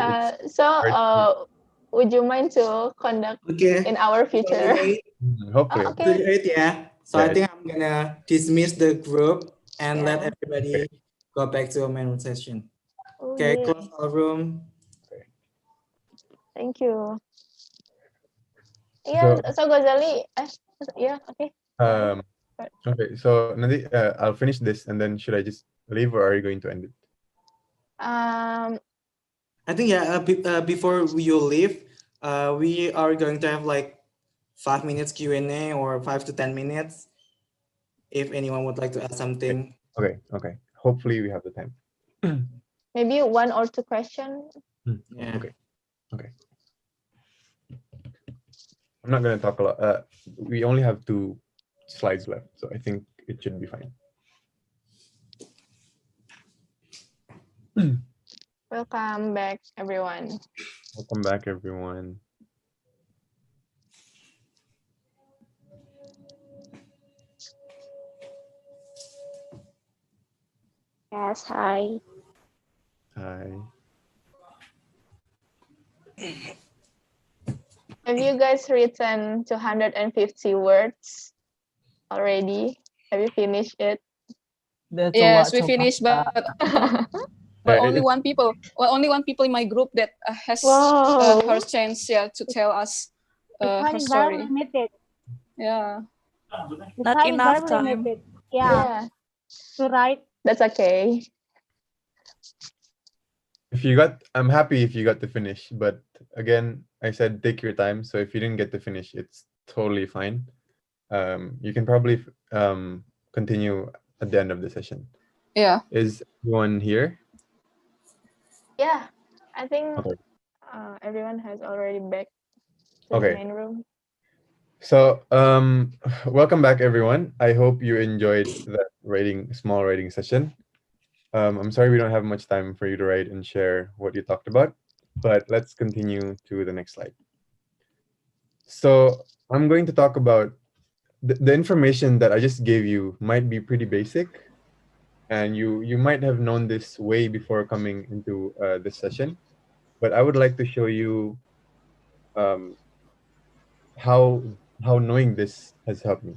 Would you mind to conduct Okay. in our future? hopefully. Okay. Great, yeah. So Yeah, I think I'm gonna dismiss the group and let Yeah. everybody go back to our main session. Oh, Okay, yay. close our room. Thank you. Yeah, so Ghozaly, yeah, okay. Okay, so nanti I'll finish this and then should I just leave or are you going to end it? I think before you leave, we are going to have like 5 minutes Q&A or 5 to 10 minutes. If anyone would like to add something. Okay. Hopefully we have the time. Maybe 1 or 2 questions. Yeah. Okay. I'm not gonna talk a lot. We only have 2 slides left, so I think it should be fine. Welcome back, everyone. Welcome back, everyone. Yes, hi. Hi. Have you guys written 250 words already? Have you finished it? Yes, we finished, but only It's- one people. Well, only one people in my group that has Wow. her chance, to tell us her story. Limited. Yeah. Not Time is enough very time. limited. Yeah, to write. That's okay. I'm happy if you got to finish, but again, I said take your time. So if you didn't get to finish, it's totally fine. You can probably continue at the end of the session. Yeah. Is everyone here? Yeah, I think Okay. everyone has already back to Okay. the main room. So, welcome back, everyone. I hope you enjoyed that small writing session. I'm sorry we don't have much time for you to write and share what you talked about, but let's continue to the next slide. So, I'm going to talk about the information that I just gave you might be pretty basic, and you might have known this way before coming into this session, but I would like to show you how knowing this has helped me.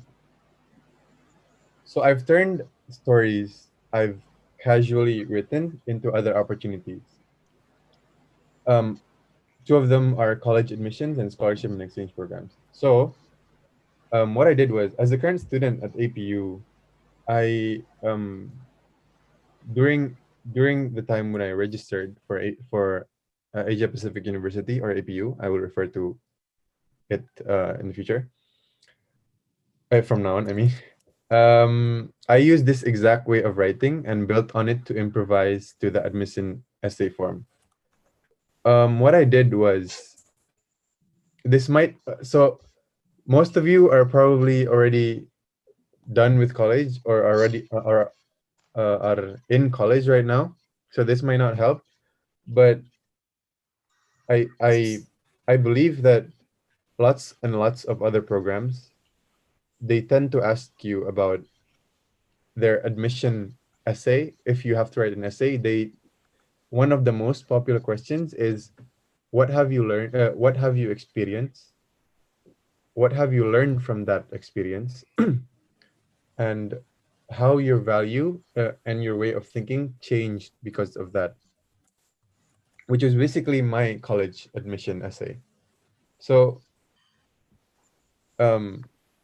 So I've turned stories I've casually written into other opportunities. 2 of them are college admissions and scholarship and exchange programs. So what I did was, as a current student at APU, I during the time when I registered for Asia Pacific University, or APU, I will refer to it in the future. From now on, I mean. I used this exact way of writing and built on it to improvise to the admission essay form. What I did was, this might, so most of you are probably already done with college or already are in college right now, so this might not help, but I I I believe that lots and lots of other programs, they tend to ask you about their admission essay. If you have to write an essay, one of the most popular questions is, what have you learned, what have you experienced, what have you learned from that experience, and how your value and your way of thinking changed because of that, which is basically my college admission essay. So um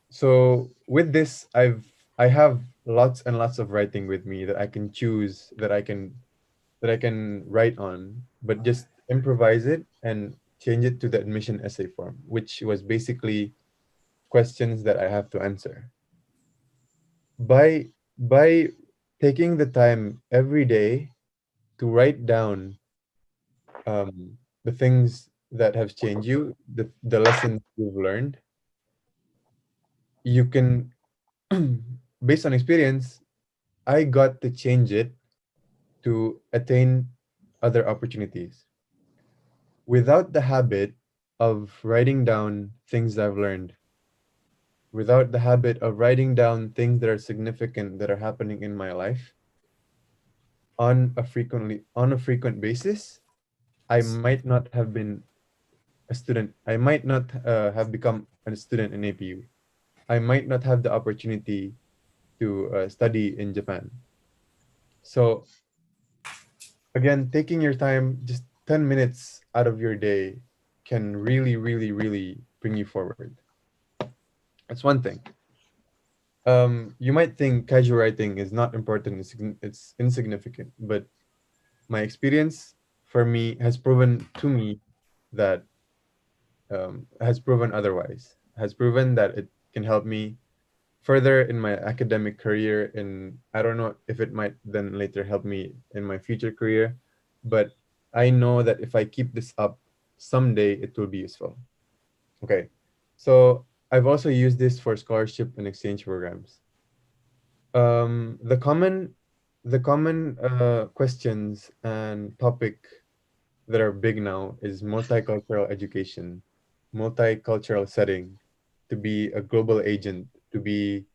so with this, I have lots and lots of writing with me that I can choose, that I can write on, but just improvise it and change it to the admission essay form, which was basically questions that I have to answer. By taking the time every day to write down the things that have changed you, the lessons you've learned, you can, based on experience, I got to change it to attain other opportunities. Without the habit of writing down things I've learned, without the habit of writing down things that are significant that are happening in my life on a frequent basis, I might not have been a student. I might not have become a student in APU. I might not have the opportunity to study in Japan. So again, taking your time, just 10 minutes out of your day can really, really, really bring you forward. That's one thing. You might think casual writing is not important, it's insignificant, but my experience for me has proven to me that has proven otherwise, has proven that it can help me further in my academic career. And I don't know if it might then later help me in my future career, but I know that if I keep this up, someday it will be useful. Okay, so I've also used this for scholarship and exchange programs. The common questions and topic that are big now is multicultural education, multicultural setting, to be a global agent, to be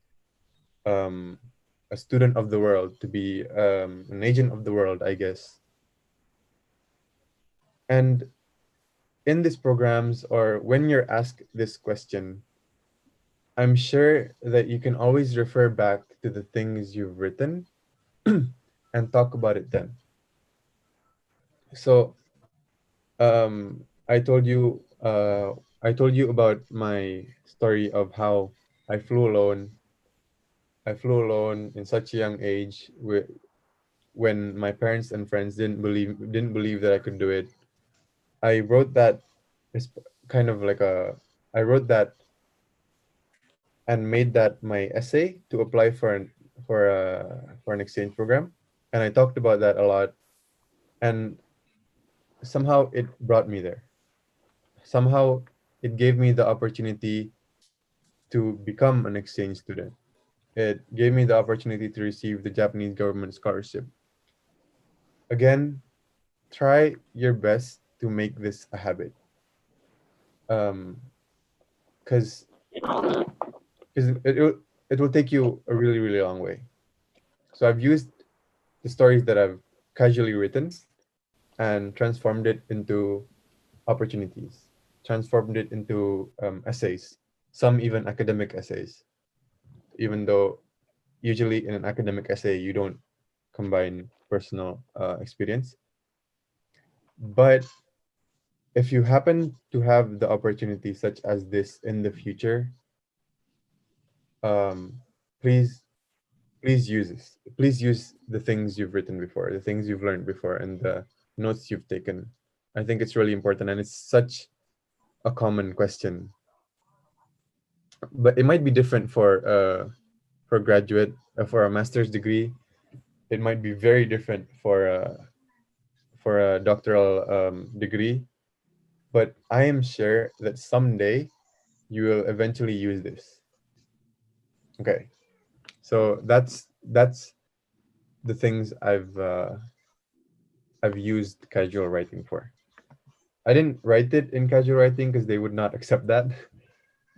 um, a student of the world, to be an agent of the world, I guess. And in these programs, or when you're asked this question, I'm sure that you can always refer back to the things you've written and talk about it then. So I told you about my story of how I flew alone. I flew alone in such a young age, when my parents and friends didn't believe that I could do it. I wrote that as kind of like a I wrote that and made that my essay to apply for an exchange program, and I talked about that a lot, and somehow it brought me there. Somehow it gave me the opportunity to become an exchange student. It gave me the opportunity to receive the Japanese government scholarship. Again, try your best to make this a habit. Because it will take you a really, really long way. So I've used the stories that I've casually written and transformed it into opportunities, transformed it into essays, some even academic essays, even though usually in an academic essay you don't combine personal experience. But if you happen to have the opportunity such as this in the future, um, please use this. Please use the things you've written before, the things you've learned before, and the notes you've taken. I think it's really important, and it's such a common question. But it might be different for for graduate for a master's degree. It might be very different for a doctoral degree, but I am sure that someday you will eventually use this. Okay, so that's the things I've used casual writing for. I didn't write it in casual writing because they would not accept that,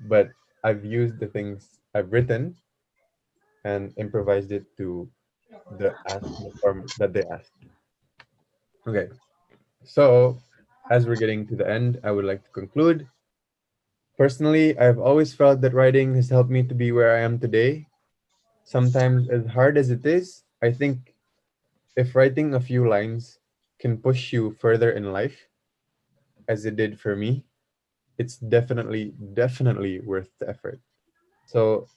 but I've used the things I've written and improvised it to the form that they asked. Okay, so as we're getting to the end, I would like to conclude. Personally, I've always felt that writing has helped me to be where I am today. Sometimes, as hard as it is, I think if writing a few lines can push you further in life, as it did for me, it's definitely worth the effort. So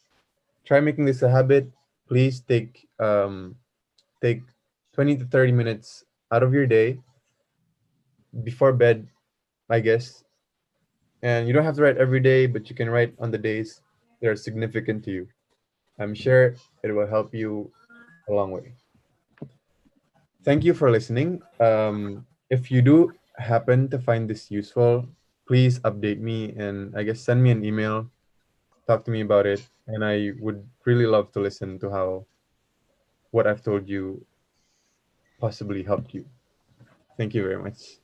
try making this a habit. Please take 20 to 30 minutes out of your day before bed, I guess. And you don't have to write every day, but you can write on the days that are significant to you. I'm sure it will help you a long way. Thank you for listening. If you do happen to find this useful, please update me and I guess send me an email, talk to me about it, and I would really love to listen to how what I've told you possibly helped you. Thank you very much.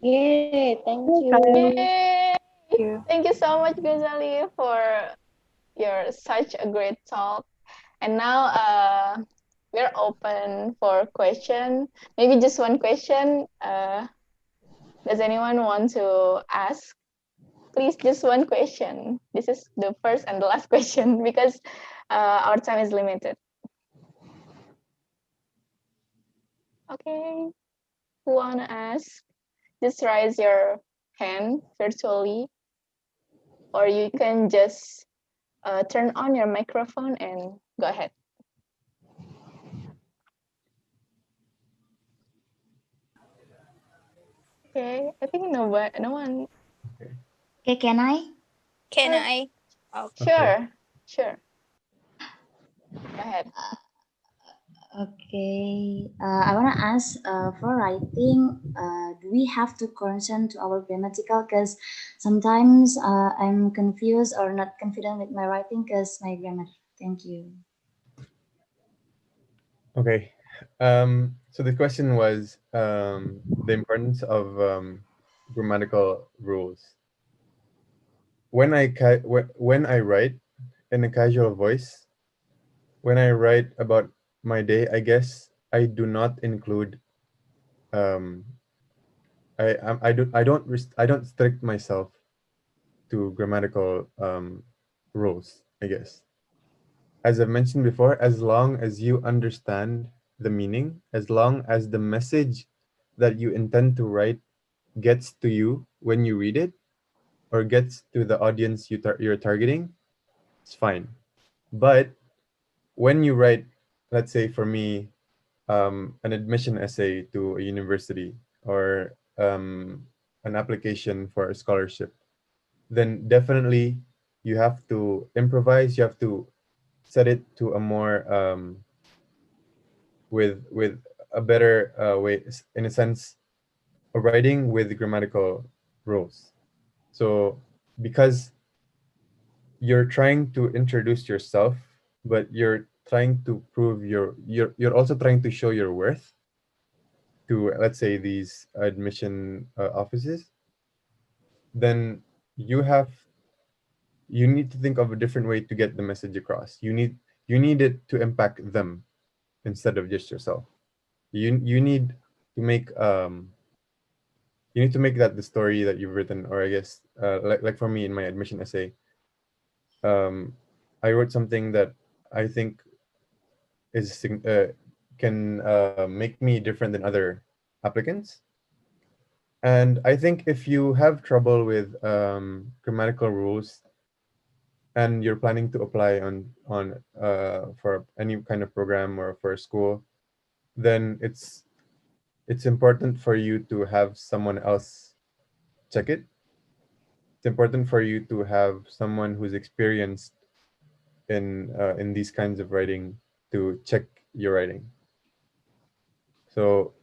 Yay, thank you. Yay! Thank you so much, Ghozaly, for your such a great talk. And now we're open for question. Maybe just one question. Does anyone want to ask? Please, just one question. This is the first and the last question because our time is limited. Okay, who wanna ask? Just raise your hand virtually, or you can just turn on your microphone and go ahead. Okay, I think no one. Okay, can I? Can Sure. I? Okay. Sure. Go ahead. Okay, I want to ask for writing, do we have to concern to our grammatical? Because sometimes I'm confused or not confident with my writing because my grammar. Thank you. Okay. So the question was the importance of grammatical rules. When I write in a casual voice, when I write about my day, I guess I do not include um, I don't strict myself to grammatical rules, I guess. As I've mentioned before, as long as you understand the meaning, as long as the message that you intend to write gets to you when you read it or gets to the audience you're targeting, it's fine. But when you write, let's say for me, an admission essay to a university or an application for a scholarship, then definitely you have to improvise. You have to set it to a more with a better way, in a sense, a writing with grammatical rules. So because you're trying to introduce yourself, but you're trying to prove you're also trying to show your worth to, let's say, these admission offices, then you have you need to think of a different way to get the message across. You need it to impact them instead of just yourself. You need to make that the story that you've written, or I guess like for me in my admission essay, um, I wrote something that I think can make me different than other applicants. And I think if you have trouble with grammatical rules and you're planning to apply on for any kind of program or for a school, then it's important for you to have someone else check it. It's important for you to have someone who's experienced in these kinds of writing to check your writing. So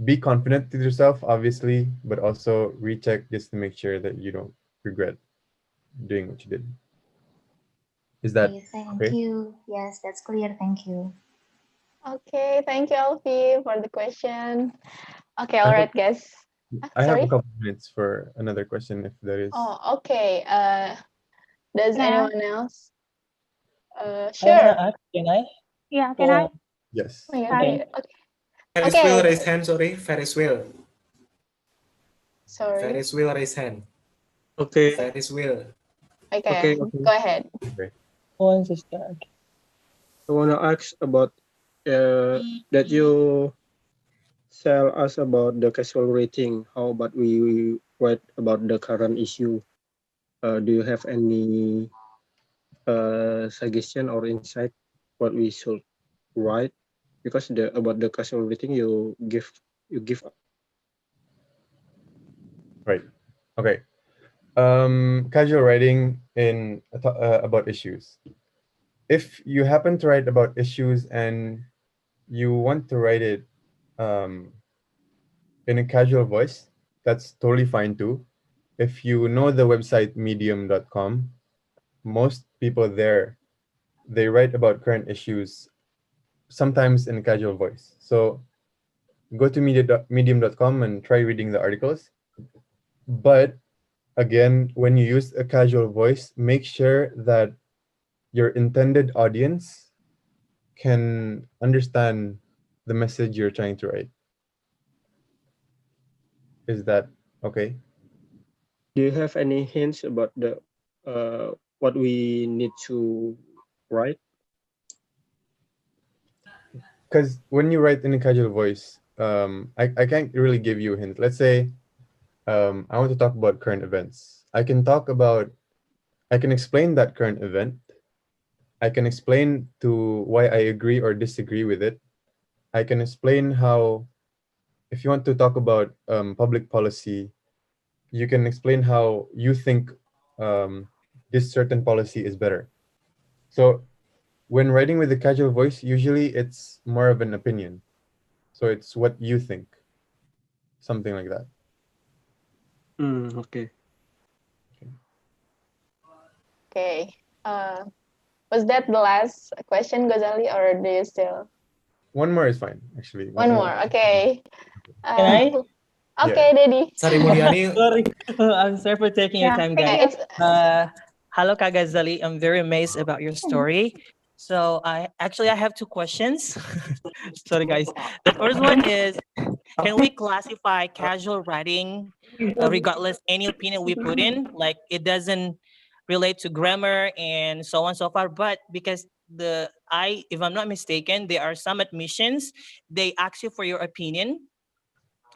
be confident with yourself, obviously, but also recheck just to make sure that you don't regret doing what you did. Is that Okay, thank okay? you. Yes, that's clear. Thank you. Okay, thank you, Alfie, for the question. Okay, I all have right, guys. I have a Sorry. couple minutes for another question if there is. Oh, okay. Does Can I ask? anyone else? I Sure. wanna ask, can I? Yeah, can I? Yes. Oh, yeah, Okay. okay. Ferris Okay. wheel raise hand, sorry. Ferris wheel. Sorry. Ferris wheel raise hand. Okay. Ferris wheel. Okay, Okay. go ahead. Okay. Who wants to start? I wanna ask about that you tell us about the casual rating. How about we write about the current issue? Do you have any suggestion or insight what we should write? Because about the casual rating you give. Right. Okay. Casual writing in about issues. If you happen to write about issues and you want to write it in a casual voice, that's totally fine too. If you know the website medium.com, most people there, they write about current issues sometimes in a casual voice. So go to medium.com and try reading the articles. But again, when you use a casual voice, make sure that your intended audience can understand the message you're trying to write. Is that okay? Do you have any hints about the what we need to write? Because when you write in a casual voice, I can't really give you a hint. Let's say I want to talk about current events. I can explain that current event. I can explain to why I agree or disagree with it. I can explain how, if you want to talk about public policy, you can explain how you think this certain policy is better. So when writing with a casual voice, usually it's more of an opinion. So it's what you think, something like that. Okay. Okay. Was that the last question, Ghozaly, or do you still? One more is fine, actually. One more. Okay. Can I? Okay, Daddy. Sari Mulyani. Sorry, I'm sorry for taking your Yeah, time, thank guys. you. Hello, Kak Gazali. I'm very amazed about your story. So I have two questions. Sorry, guys. The first one is, can we classify casual writing, regardless any opinion we put in? Like it doesn't relate to grammar and so on and so forth. But because if I'm not mistaken, there are some admissions they ask you for your opinion,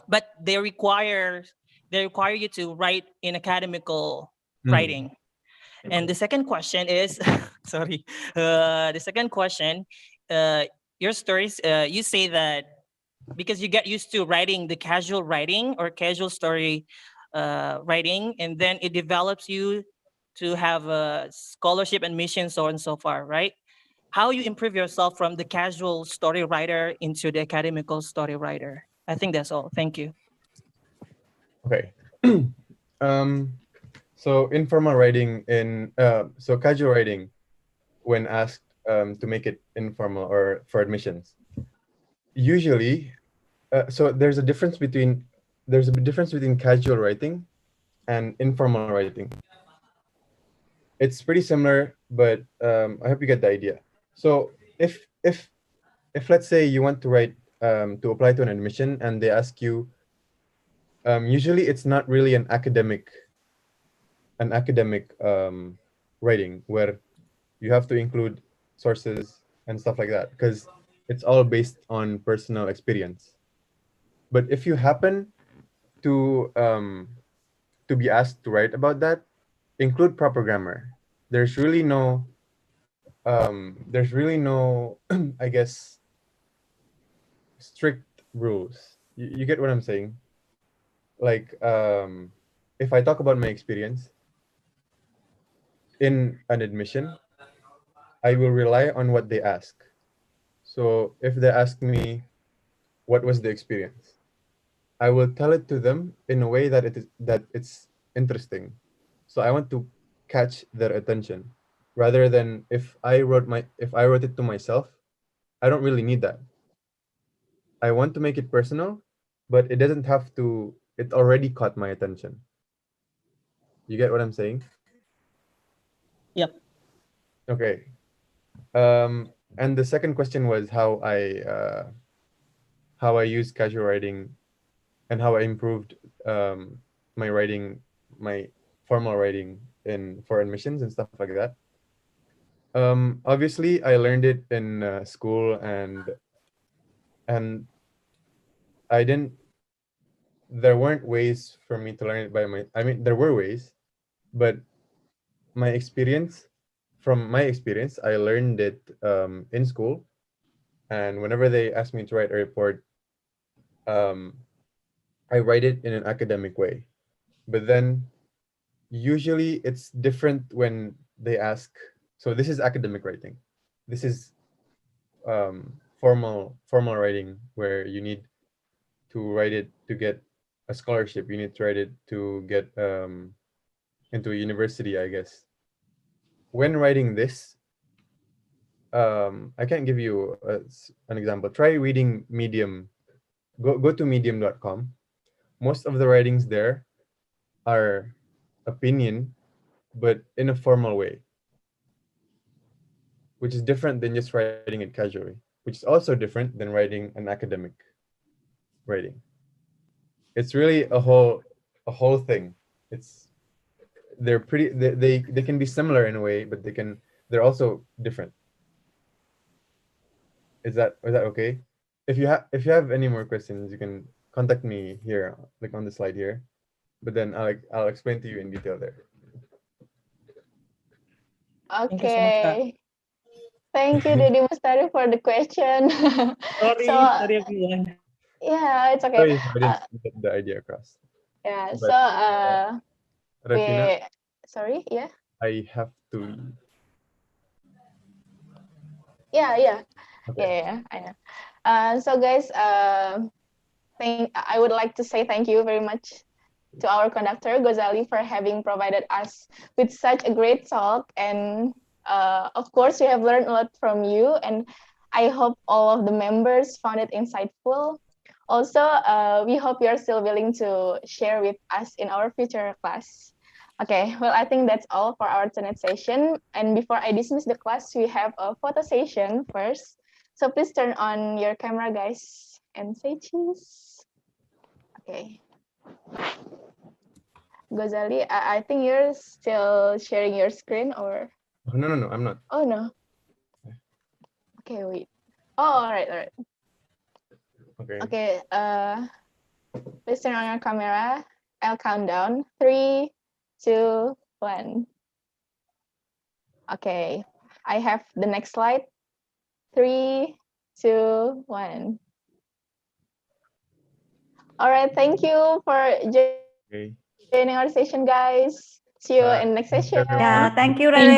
but they require you to write in academical writing. And the second question is, sorry, the second question, your stories, you say that because you get used to writing the casual writing or casual story writing, and then it develops you to have a scholarship admission, so on and so far, right? How you improve yourself from the casual story writer into the academical story writer? I think that's all. Thank you. Okay. So informal writing so casual writing, when asked to make it informal or for admissions, usually, so there's a difference between casual writing and informal writing. It's pretty similar, but I hope you get the idea. So if let's say you want to write to apply to an admission and they ask you, usually it's not really an academic writing where you have to include sources and stuff like that, because it's all based on personal experience. But if you happen to be asked to write about that, include proper grammar. There's really no I guess strict rules. You get what I'm saying? Like if I talk about my experience in an admission, I will rely on what they ask. So if they ask me, what was the experience? I will tell it to them in a way that it's interesting. So I want to catch their attention rather than if I wrote it to myself, I don't really need that. I want to make it personal, but it doesn't have to. It already caught my attention. You get what I'm saying? Yep. Okay. And the second question was how I use casual writing and how I improved my writing, my formal writing in for admissions and stuff like that. Obviously, I learned it in school, and I didn't. There weren't ways for me to learn it by my. I mean, there were ways, but my experience, from my experience, I learned it in school, and whenever they ask me to write a report, um, I write it in an academic way. But then usually it's different when they ask. So this is academic writing. This is formal writing where you need to write it to get a scholarship. You need to write it to get into a university, I guess. When writing this, I can't give you an example. Try reading Medium. Go to medium.com. Most of the writings there are opinion, but in a formal way, which is different than just writing it casually, which is also different than writing an academic writing. It's really a whole thing. It's they're pretty they can be similar in a way, but they're also different. Is that okay? If you have any more questions, you can contact me here, like on the slide here. But then I'll explain to you in detail there. Thank you so much, Kak. Okay. Thank you, Dede Mustari, for the question. Sorry everyone. Yeah, it's okay. Sorry if I didn't get the idea across. Yeah, But Rafina, sorry, yeah. I have to. Yeah, Okay. I know. So guys, I would like to say thank you very much to our conductor Ghozaly for having provided us with such a great talk, and of course we have learned a lot from you, and I hope all of the members found it insightful. Also, we hope you're still willing to share with us in our future class. Okay, well, I think that's all for our tonight session. And before I dismiss the class, we have a photo session first. So please turn on your camera, guys, and say cheese. Okay. Ghozaly, I think you're still sharing your screen, or? Oh, no, I'm not. Oh, no. Okay, wait. Oh, all right. Okay. Okay, please turn on your camera. I'll count down. 3, 2, 1. Okay, I have the next slide. 3, 2, 1. All right, thank you for joining our session, guys. See you in the next session. Yeah, thank you, Thank Rere. you.